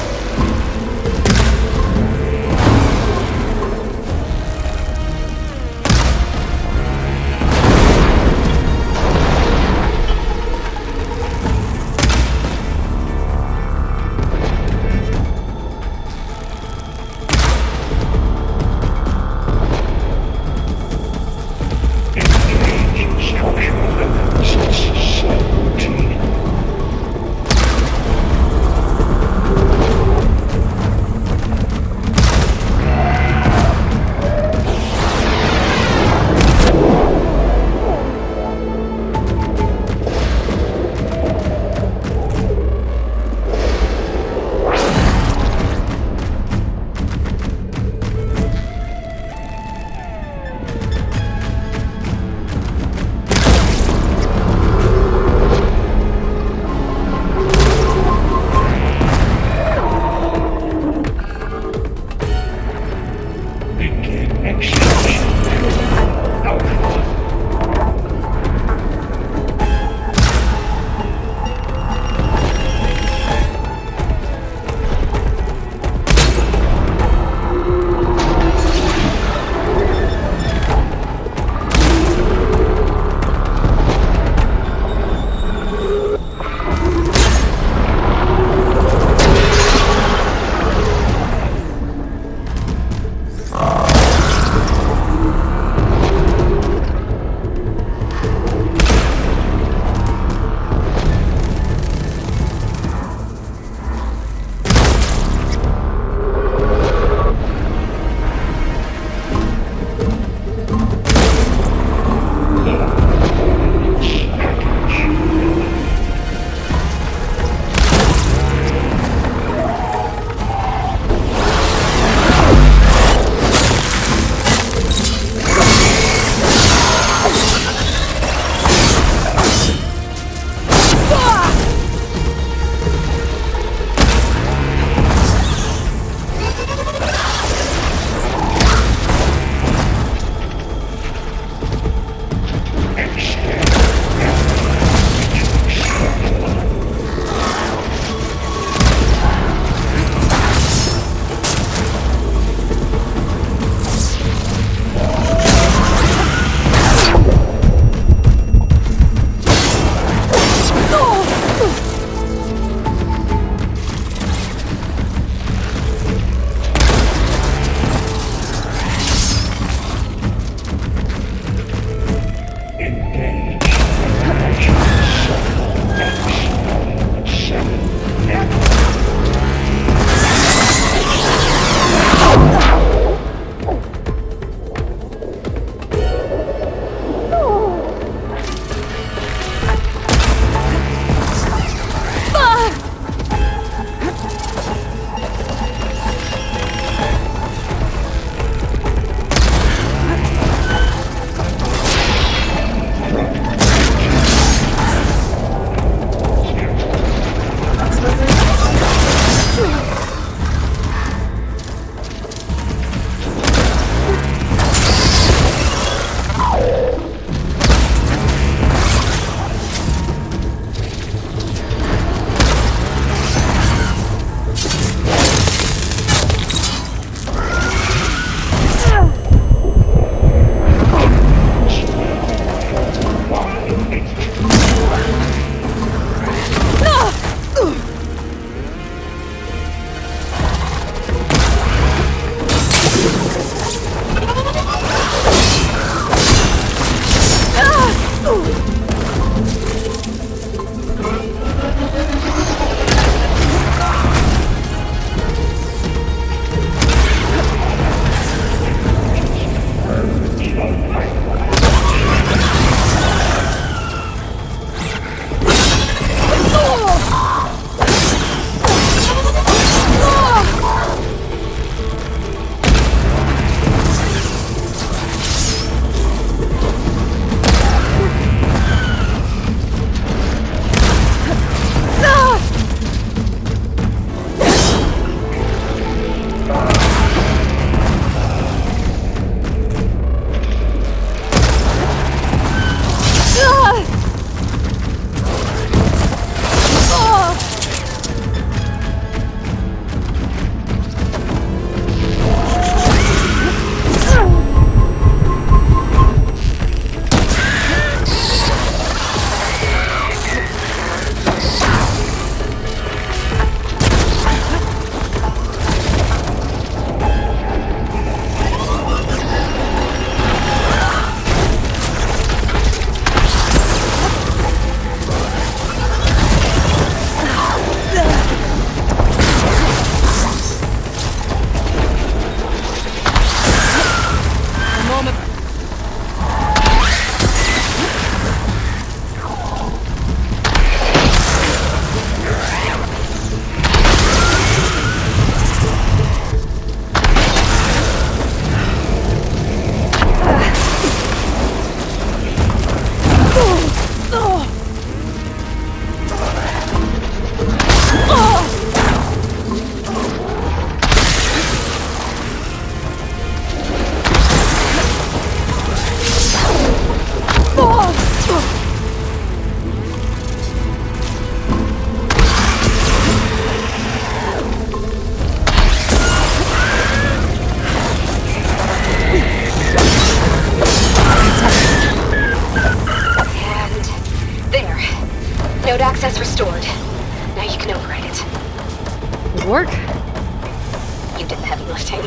heavy lifting.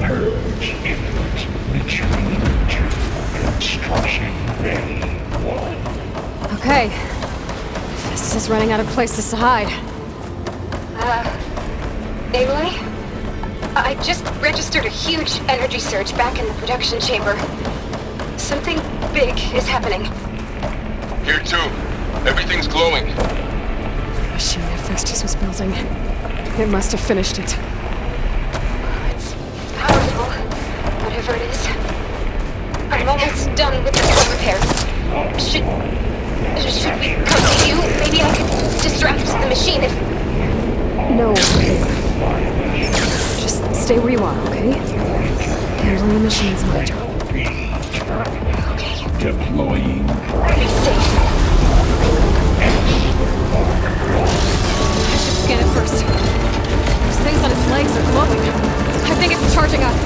Purge imminent. Retreat to construction bay 1. Okay. Festus is running out of places to hide. Aloy? I just registered a huge energy surge back in the production chamber. Something big is happening. Here too. Everything's glowing. The machine that Festus was building. It must have finished it. It's powerful, whatever it is. I'm almost done with the core repairs. Should we come to you? Maybe I could distract the machine if... No. Just stay where you are, okay? Handling the machine's my job. Okay. Deploying. Be safe. I should scan it first. Those things on its legs are glowing. I think it's charging up.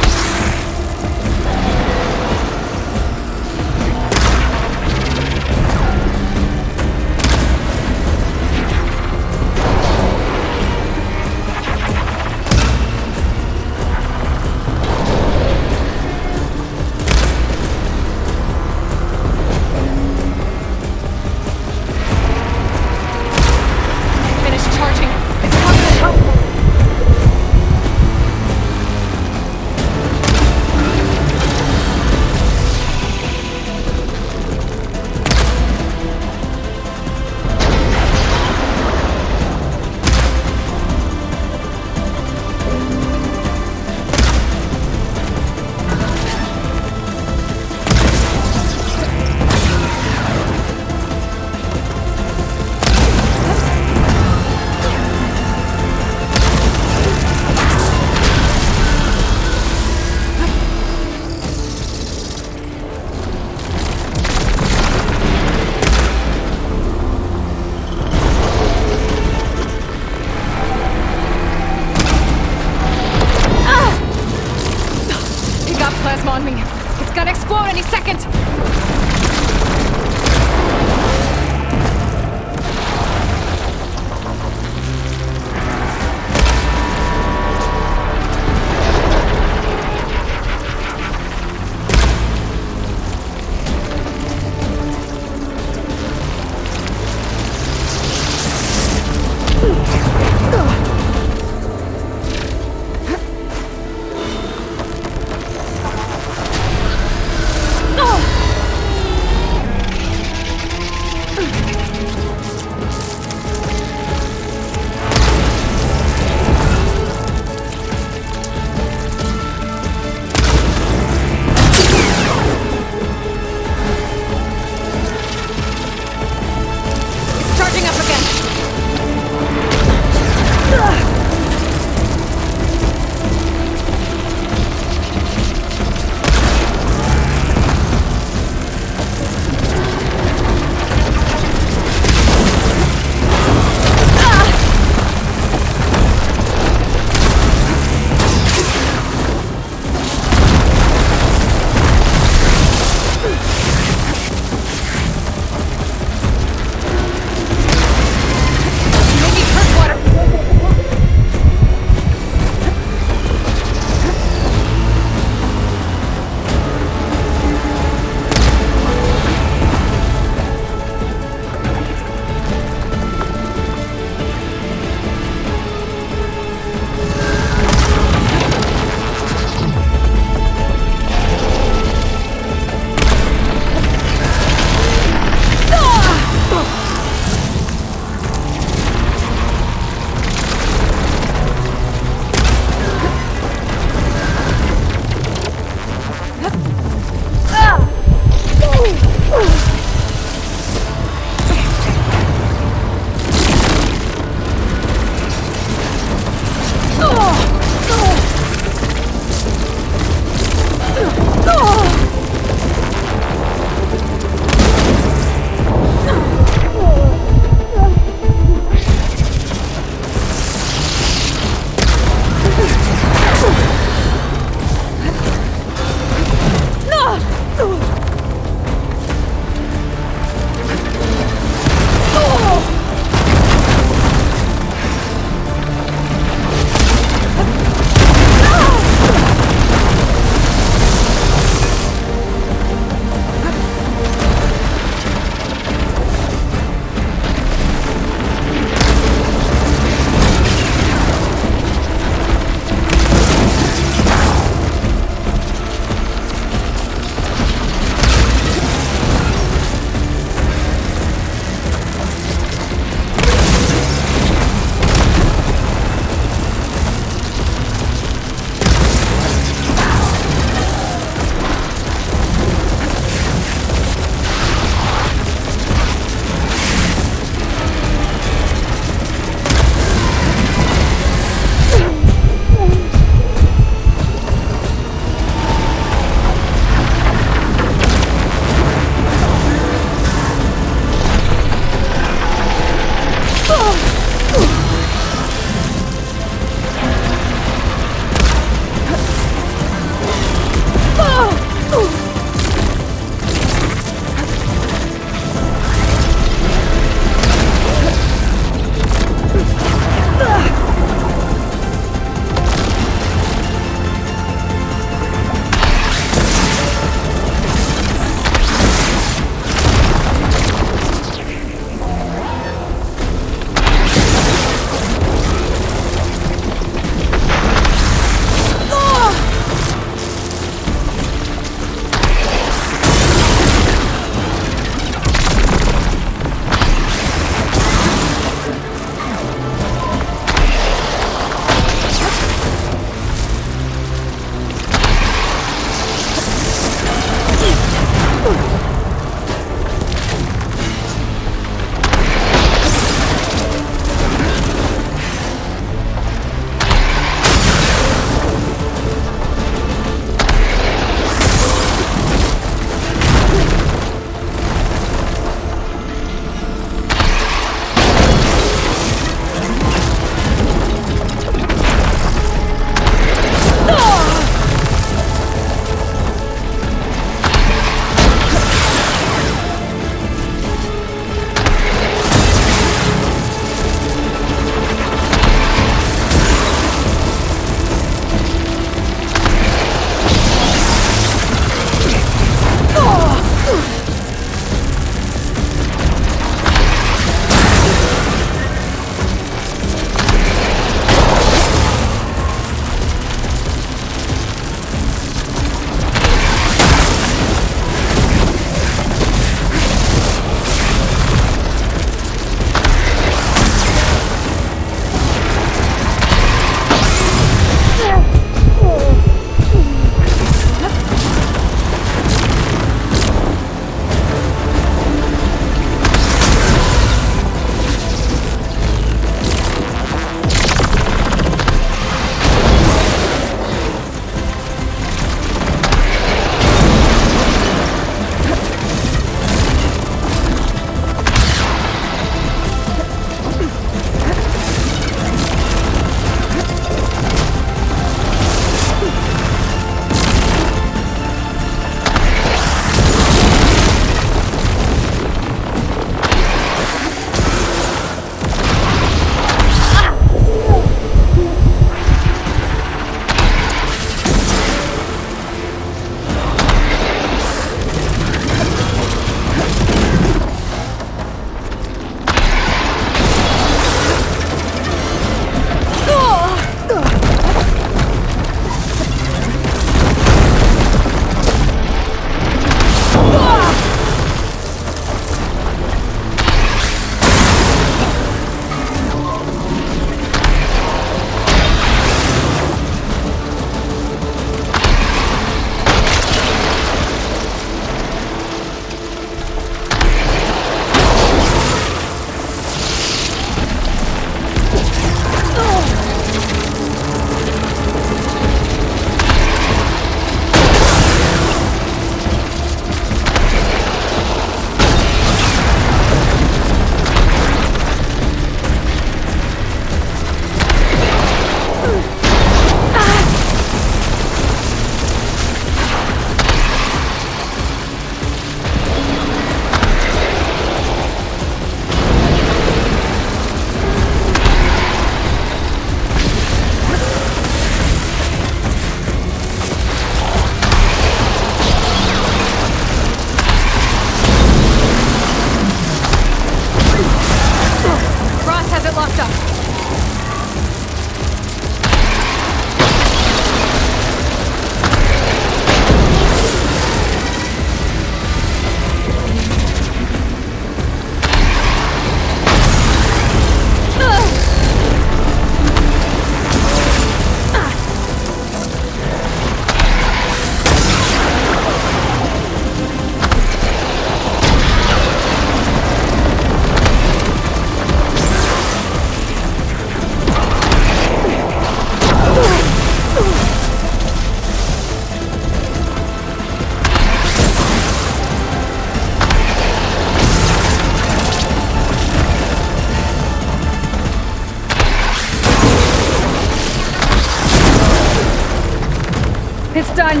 done.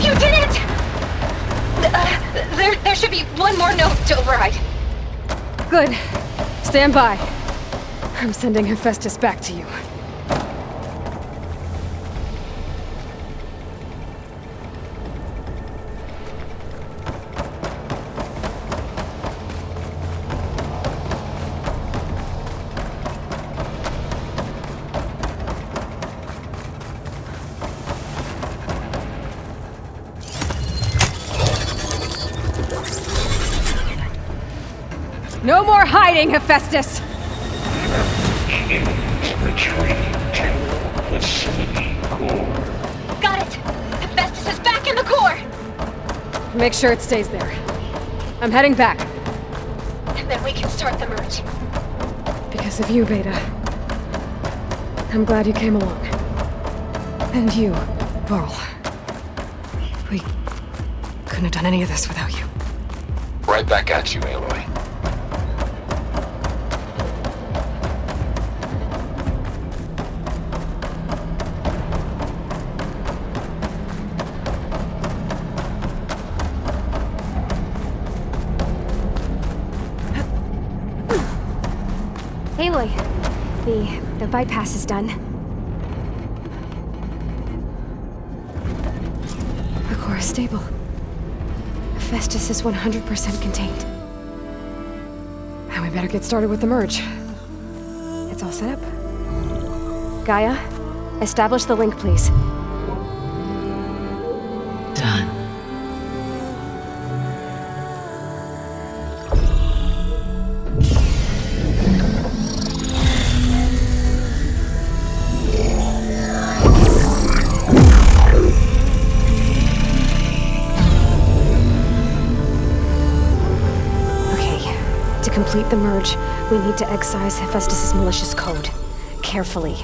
You did it! There should be one more note to override. Good. Stand by. I'm sending Hephaestus back to you. No more hiding, Hephaestus! Retreating to the city core. Got it! Hephaestus is back in the core! Make sure it stays there. I'm heading back. And then we can start the merge. Because of you, Beta. I'm glad you came along. And you, Varl. We couldn't have done any of this without you. Right back at you, Aloy. Aloy, the bypass is done. The core is stable. Hephaestus is 100% contained. And we better get started with the merge. It's all set up. Gaia, establish the link, please. Done. To complete the merge, we need to excise Hephaestus' malicious code. Carefully.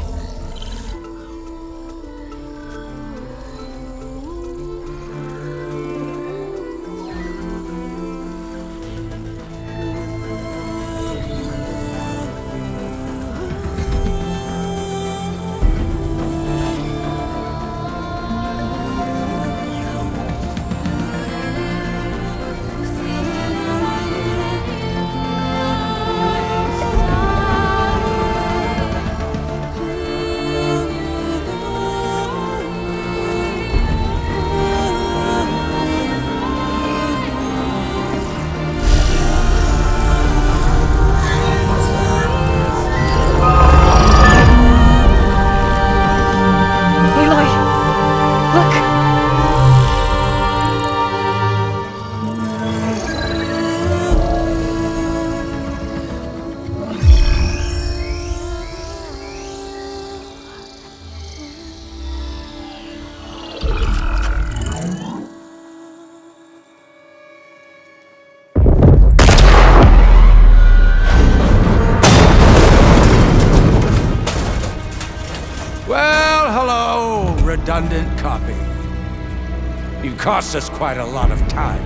Redundant copy. You cost us quite a lot of time.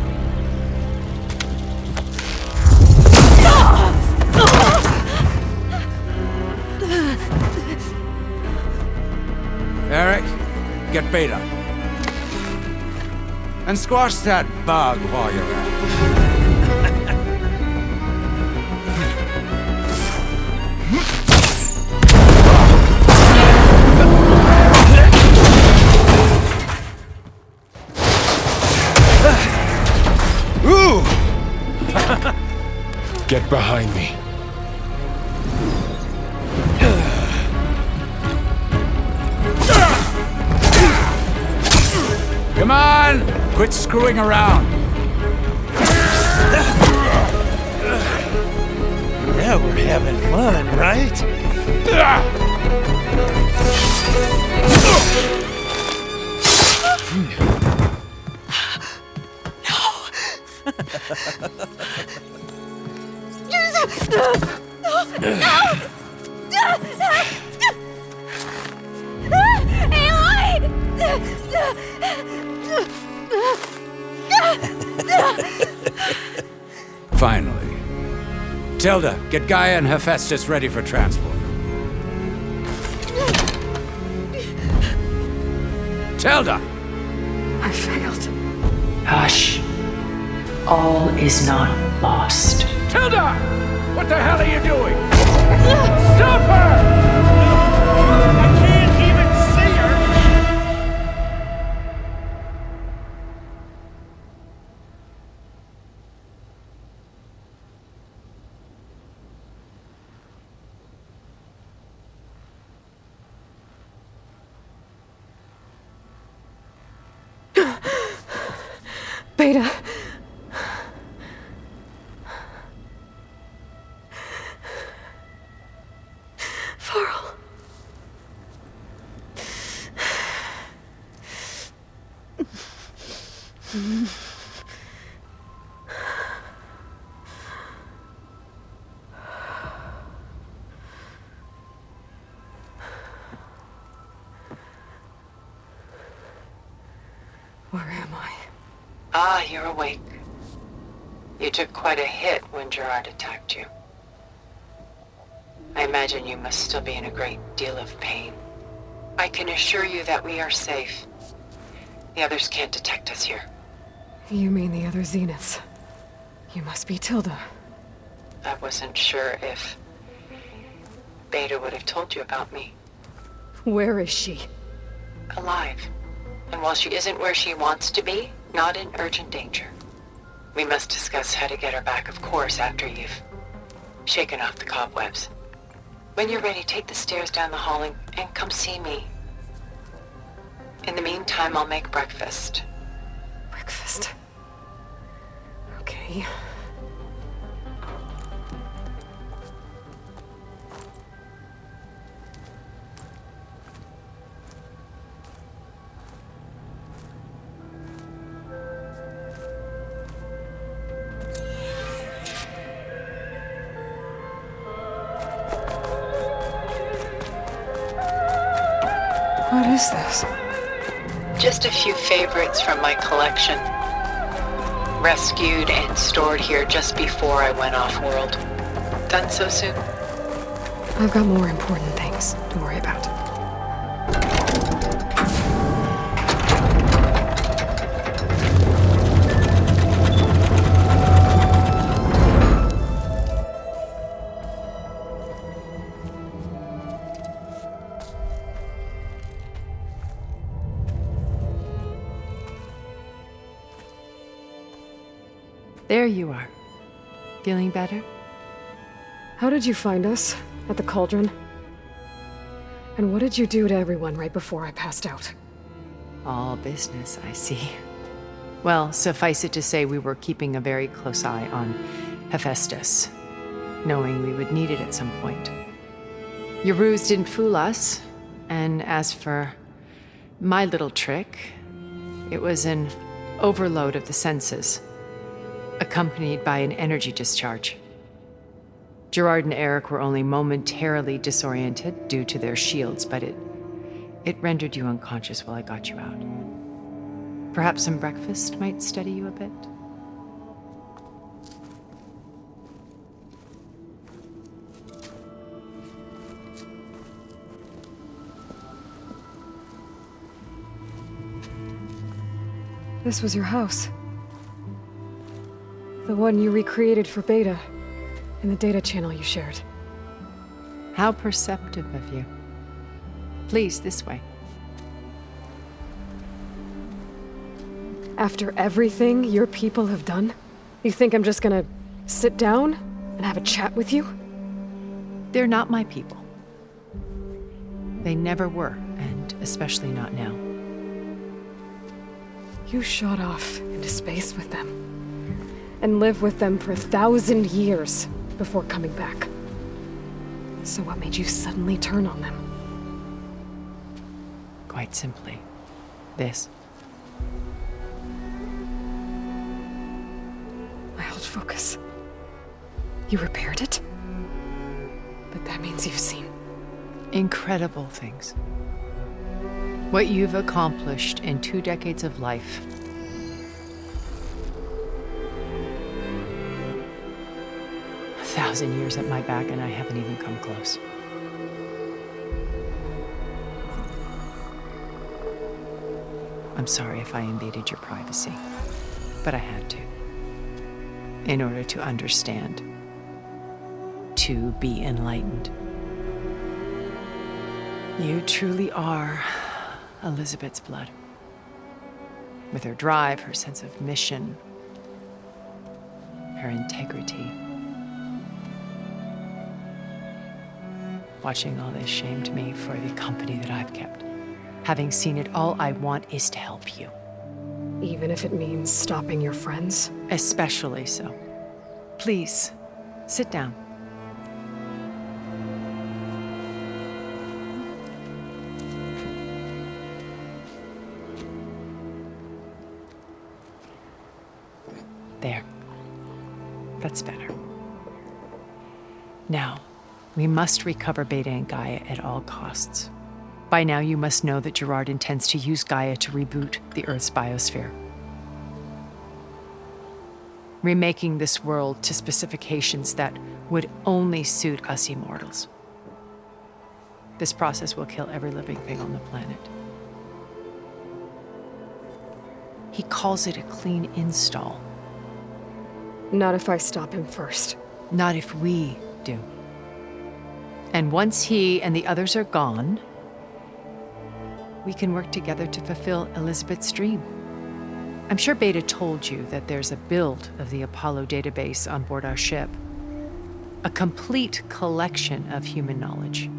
Eric, get Beta. And squash that bug while you're at it. Get behind me. Come on! Quit screwing around. Now we're having fun, right? Finally. Tilda, get Gaia and Hephaestus ready for transport. Tilda! I failed. Hush. All is not lost. Tilda! What the hell are you doing? Stop her! I can't even see her! Beta. Farrell. Where am I? Ah, you're awake. You took quite a hit when Gerard attacked you. I imagine you must still be in a great deal of pain. I can assure you that we are safe. The others can't detect us here. You mean the other Zeniths? You must be Tilda. I wasn't sure if Beta would have told you about me. Where is she? Alive. And while she isn't where she wants to be, not in urgent danger. We must discuss how to get her back, of course, after you've shaken off the cobwebs. When you're ready, take the stairs down the hall and come see me. In the meantime, I'll make breakfast. Breakfast? Okay. What is this? Just a few favorites from my collection. Rescued and stored here just before I went off-world. Done so soon? I've got more important things to worry about. There you are. Feeling better? How did you find us? At the cauldron? And what did you do to everyone right before I passed out? All business, I see. Well, suffice it to say we were keeping a very close eye on Hephaestus, knowing we would need it at some point. Your ruse didn't fool us, and as for my little trick, it was an overload of the senses, accompanied by an energy discharge. Gerard and Eric were only momentarily disoriented due to their shields, but it rendered you unconscious while I got you out. Perhaps some breakfast might steady you a bit? This was your house. The one you recreated for Beta, in the data channel you shared. How perceptive of you. Please, this way. After everything your people have done, you think I'm just gonna sit down and have a chat with you? They're not my people. They never were, and especially not now. You shot off into space with them, and lived with them for 1,000 years before coming back. So what made you suddenly turn on them? Quite simply, this. My old focus. You repaired it? But that means you've seen incredible things. What you've accomplished in 2 decades of life. A 1,000 years at my back, and I haven't even come close. I'm sorry if I invaded your privacy, but I had to. In order to understand, to be enlightened. You truly are Elizabeth's blood. With her drive, her sense of mission, her integrity. Watching all this shamed me for the company that I've kept. Having seen it, all I want is to help you. Even if it means stopping your friends? Especially so. Please, sit down. There. That's better. Now, we must recover Beta and Gaia at all costs. By now, you must know that Gerard intends to use Gaia to reboot the Earth's biosphere. Remaking this world to specifications that would only suit us immortals. This process will kill every living thing on the planet. He calls it a clean install. Not if I stop him first. Not if we do. And once he and the others are gone, we can work together to fulfill Elizabeth's dream. I'm sure Beta told you that there's a build of the Apollo database on board our ship. A complete collection of human knowledge.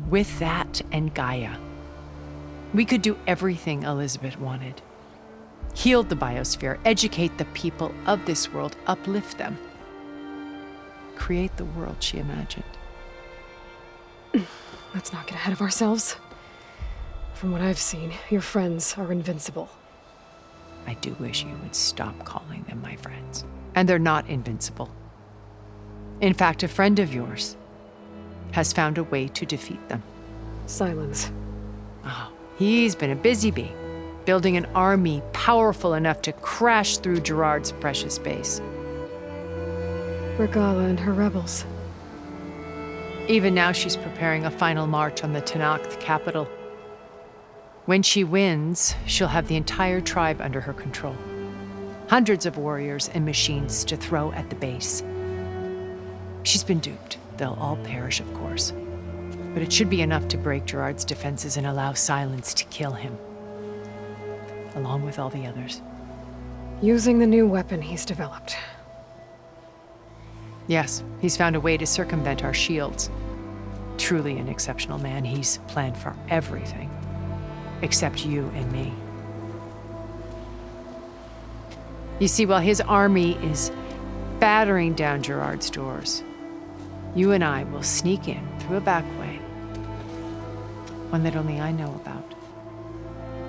With that and Gaia, we could do everything Elizabeth wanted. Heal the biosphere, educate the people of this world, uplift them. Create the world she imagined. Let's not get ahead of ourselves. From what I've seen, your friends are invincible. I do wish you would stop calling them my friends. And they're not invincible. In fact, a friend of yours has found a way to defeat them. Silence. Oh, he's been a busy bee, building an army powerful enough to crash through Gerard's precious base. Regala and her rebels. Even now, she's preparing a final march on the Tanakh capital. When she wins, she'll have the entire tribe under her control. Hundreds of warriors and machines to throw at the base. She's been duped. They'll all perish, of course. But it should be enough to break Gerard's defenses and allow Silence to kill him. Along with all the others. Using the new weapon he's developed. Yes, he's found a way to circumvent our shields. Truly an exceptional man. He's planned for everything. Except you and me. You see, while his army is battering down Gerard's doors, you and I will sneak in through a back way. One that only I know about.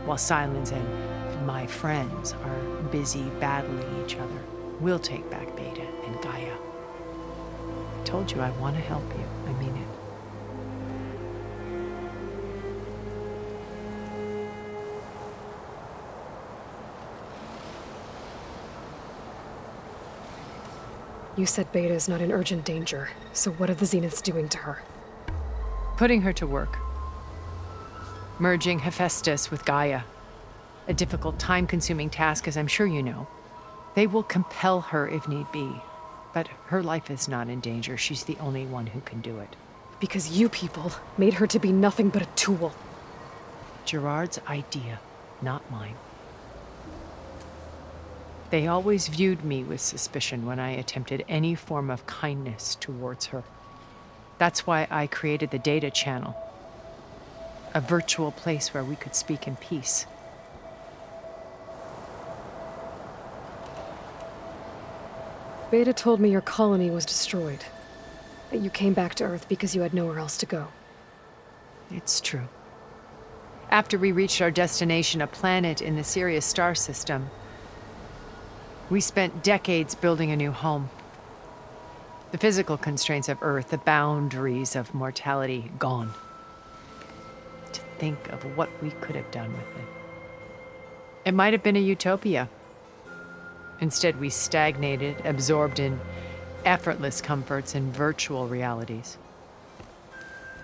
While Silence and my friends are busy battling each other, we'll take back Beta and Gaia. I told you I want to help you. I mean it. You said Beta is not in urgent danger, so what are the Zeniths doing to her? Putting her to work. Merging Hephaestus with Gaia. A difficult, time-consuming task, as I'm sure you know. They will compel her if need be. But her life is not in danger. She's the only one who can do it. Because you people made her to be nothing but a tool. Gerard's idea, not mine. They always viewed me with suspicion when I attempted any form of kindness towards her. That's why I created the data channel. A virtual place where we could speak in peace. Beta told me your colony was destroyed. That you came back to Earth because you had nowhere else to go. It's true. After we reached our destination, a planet in the Sirius star system, we spent decades building a new home. The physical constraints of Earth, the boundaries of mortality, gone. To think of what we could have done with it. It might have been a utopia. Instead, we stagnated, absorbed in effortless comforts and virtual realities.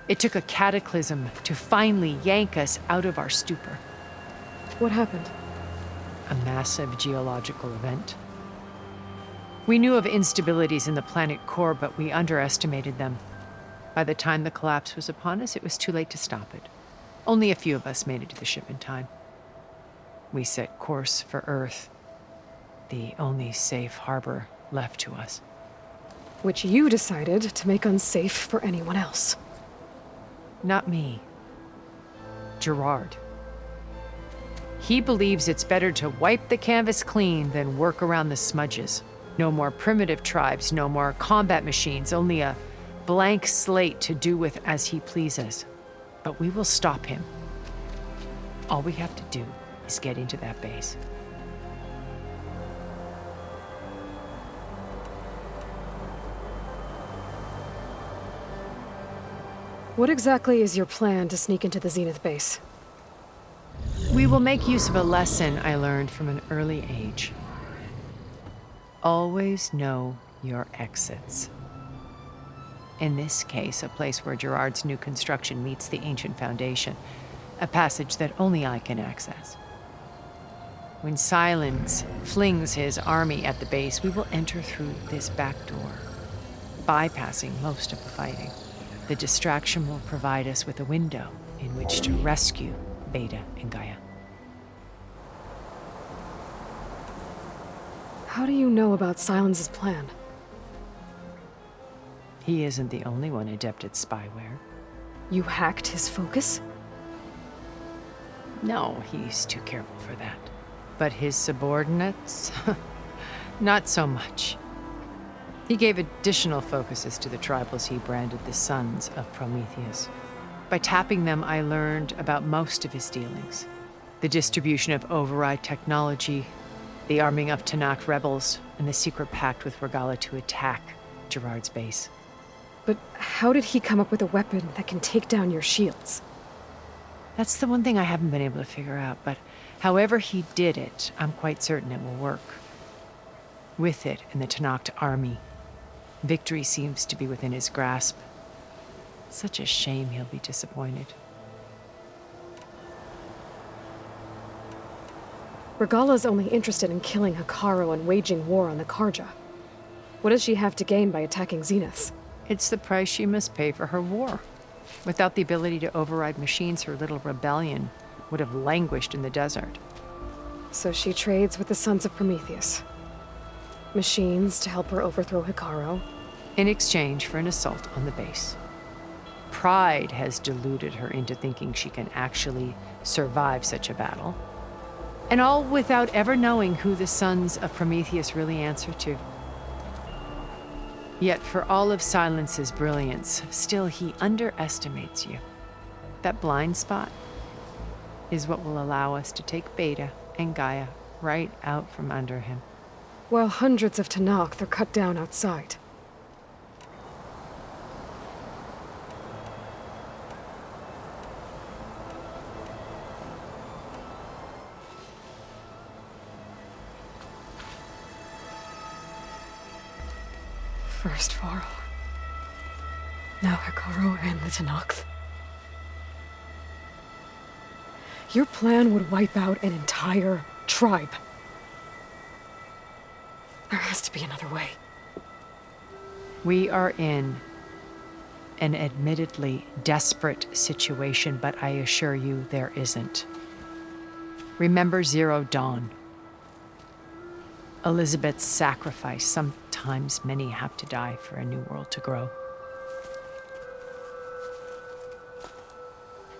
It took a cataclysm to finally yank us out of our stupor. What happened? A massive geological event. We knew of instabilities in the planet core, but we underestimated them. By the time the collapse was upon us, it was too late to stop it. Only a few of us made it to the ship in time. We set course for Earth, the only safe harbor left to us. Which you decided to make unsafe for anyone else. Not me. Gerard. He believes it's better to wipe the canvas clean than work around the smudges. No more primitive tribes, no more combat machines, only a blank slate to do with as he pleases. But we will stop him. All we have to do is get into that base. What exactly is your plan to sneak into the Zenith base? We will make use of a lesson I learned from an early age. Always know your exits. In this case, a place where Gerard's new construction meets the ancient foundation, a passage that only I can access. When Silence flings his army at the base, we will enter through this back door, bypassing most of the fighting. The distraction will provide us with a window in which to rescue Beta and Gaia. How do you know about Silence's plan? He isn't the only one adept at spyware. You hacked his focus? No, he's too careful for that. But his subordinates? Not so much. He gave additional focuses to the tribals he branded the Sons of Prometheus. By tapping them, I learned about most of his dealings. The distribution of override technology, the arming of Tanakh rebels, and the secret pact with Regala to attack Gerard's base. But how did he come up with a weapon that can take down your shields? That's the one thing I haven't been able to figure out, but however he did it, I'm quite certain it will work. With it and the Tanakh army, victory seems to be within his grasp. Such a shame he'll be disappointed. Regala's only interested in killing Hekarro and waging war on the Karja. What does she have to gain by attacking Zenith? It's the price she must pay for her war. Without the ability to override machines, her little rebellion would have languished in the desert. So she trades with the Sons of Prometheus. Machines to help her overthrow Hekarro. In exchange for an assault on the base. Pride has deluded her into thinking she can actually survive such a battle. And all without ever knowing who the Sons of Prometheus really answer to. Yet for all of Silence's brilliance, still he underestimates you. That blind spot is what will allow us to take Beta and Gaia right out from under him. While hundreds of Tanakh are cut down outside. First Varl. Now Hekarro and the Tanakh. Your plan would wipe out an entire tribe. There has to be another way. We are in an admittedly desperate situation, but I assure you there isn't. Remember Zero Dawn. Elizabeth's sacrifice. Sometimes many have to die for a new world to grow.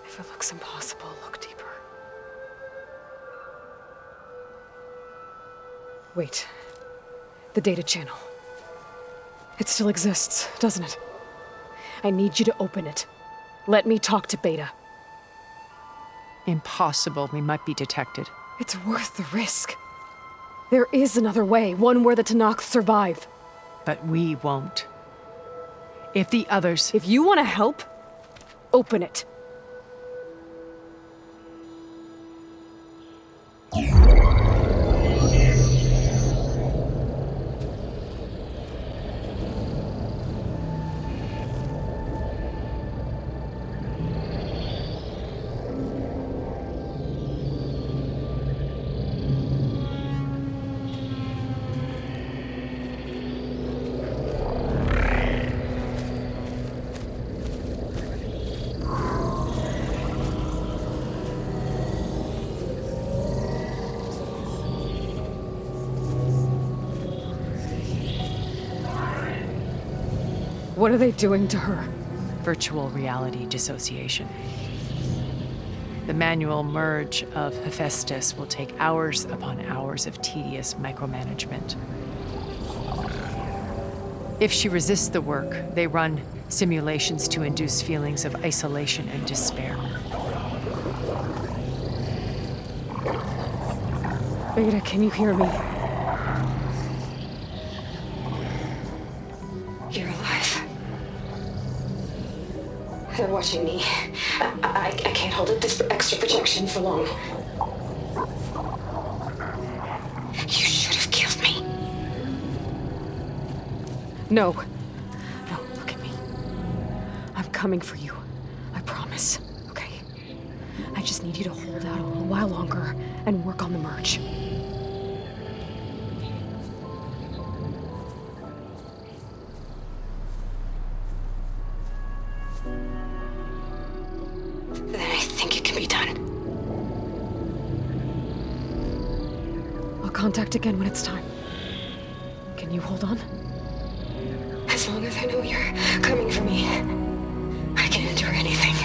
If it looks impossible, look deeper. Wait. The data channel. It still exists, doesn't it? I need you to open it. Let me talk to Beta. Impossible. We might be detected. It's worth the risk. There is another way, one where the Tanakh survive. But we won't. If the others... If you want to help, open it. What are they doing to her? Virtual reality dissociation. The manual merge of Hephaestus will take hours upon hours of tedious micromanagement. If she resists the work, they run simulations to induce feelings of isolation and despair. Beta, can you hear me? You're alive. They're watching me. I can't hold up this extra projection for long. You should have killed me. No. No, look at me. I'm coming for you. I promise, okay? I just need you to hold out a little while longer and work on the merge. Then I think it can be done. I'll contact again when it's time. Can you hold on? As long as I know you're coming for me, I can endure anything.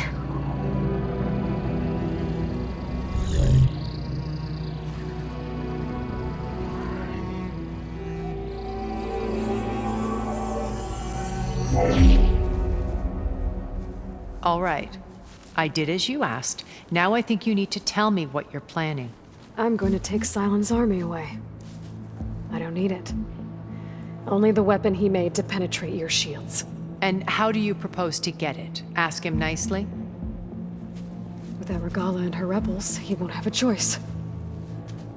All right. I did as you asked. Now I think you need to tell me what you're planning. I'm going to take Silent's army away. I don't need it. Only the weapon he made to penetrate your shields. And how do you propose to get it? Ask him nicely? Without Regala and her rebels, he won't have a choice.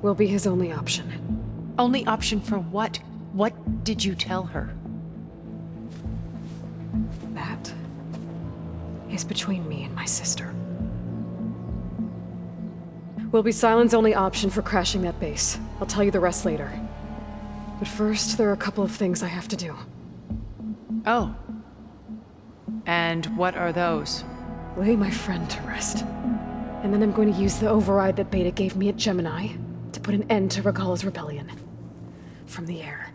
We'll be his only option. Only option for what? What did you tell her? That is between me and my sister. Will be Silent's only option for crashing that base. I'll tell you the rest later. But first, there are a couple of things I have to do. Oh. And what are those? Lay my friend to rest. And then I'm going to use the override that Beta gave me at Gemini to put an end to Regala's rebellion. From the air.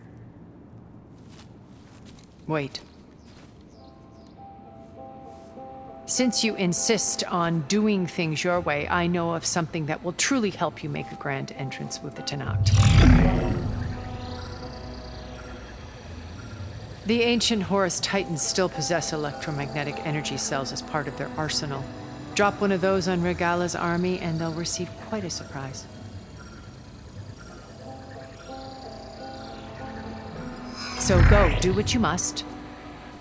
Wait. Since you insist on doing things your way, I know of something that will truly help you make a grand entrance with the Tenakth. The ancient Horus Titans still possess electromagnetic energy cells as part of their arsenal. Drop one of those on Regala's army and they'll receive quite a surprise. So go, do what you must.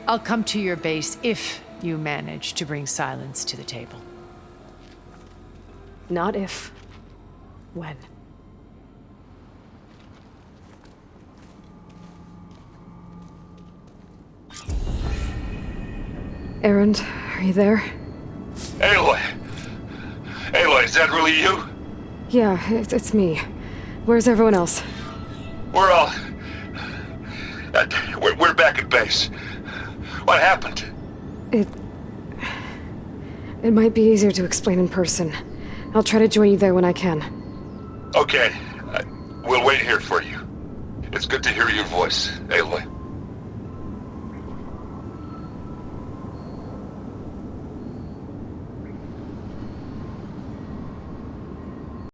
I'll come to your base if you manage to bring Silence to the table. Not if. When. Erend, are you there? Aloy! Aloy, is that really you? Yeah, it's me. Where's everyone else? We're all... We're back at base. What happened? It might be easier to explain in person. I'll try to join you there when I can. Okay. We'll wait here for you. It's good to hear your voice, Aloy.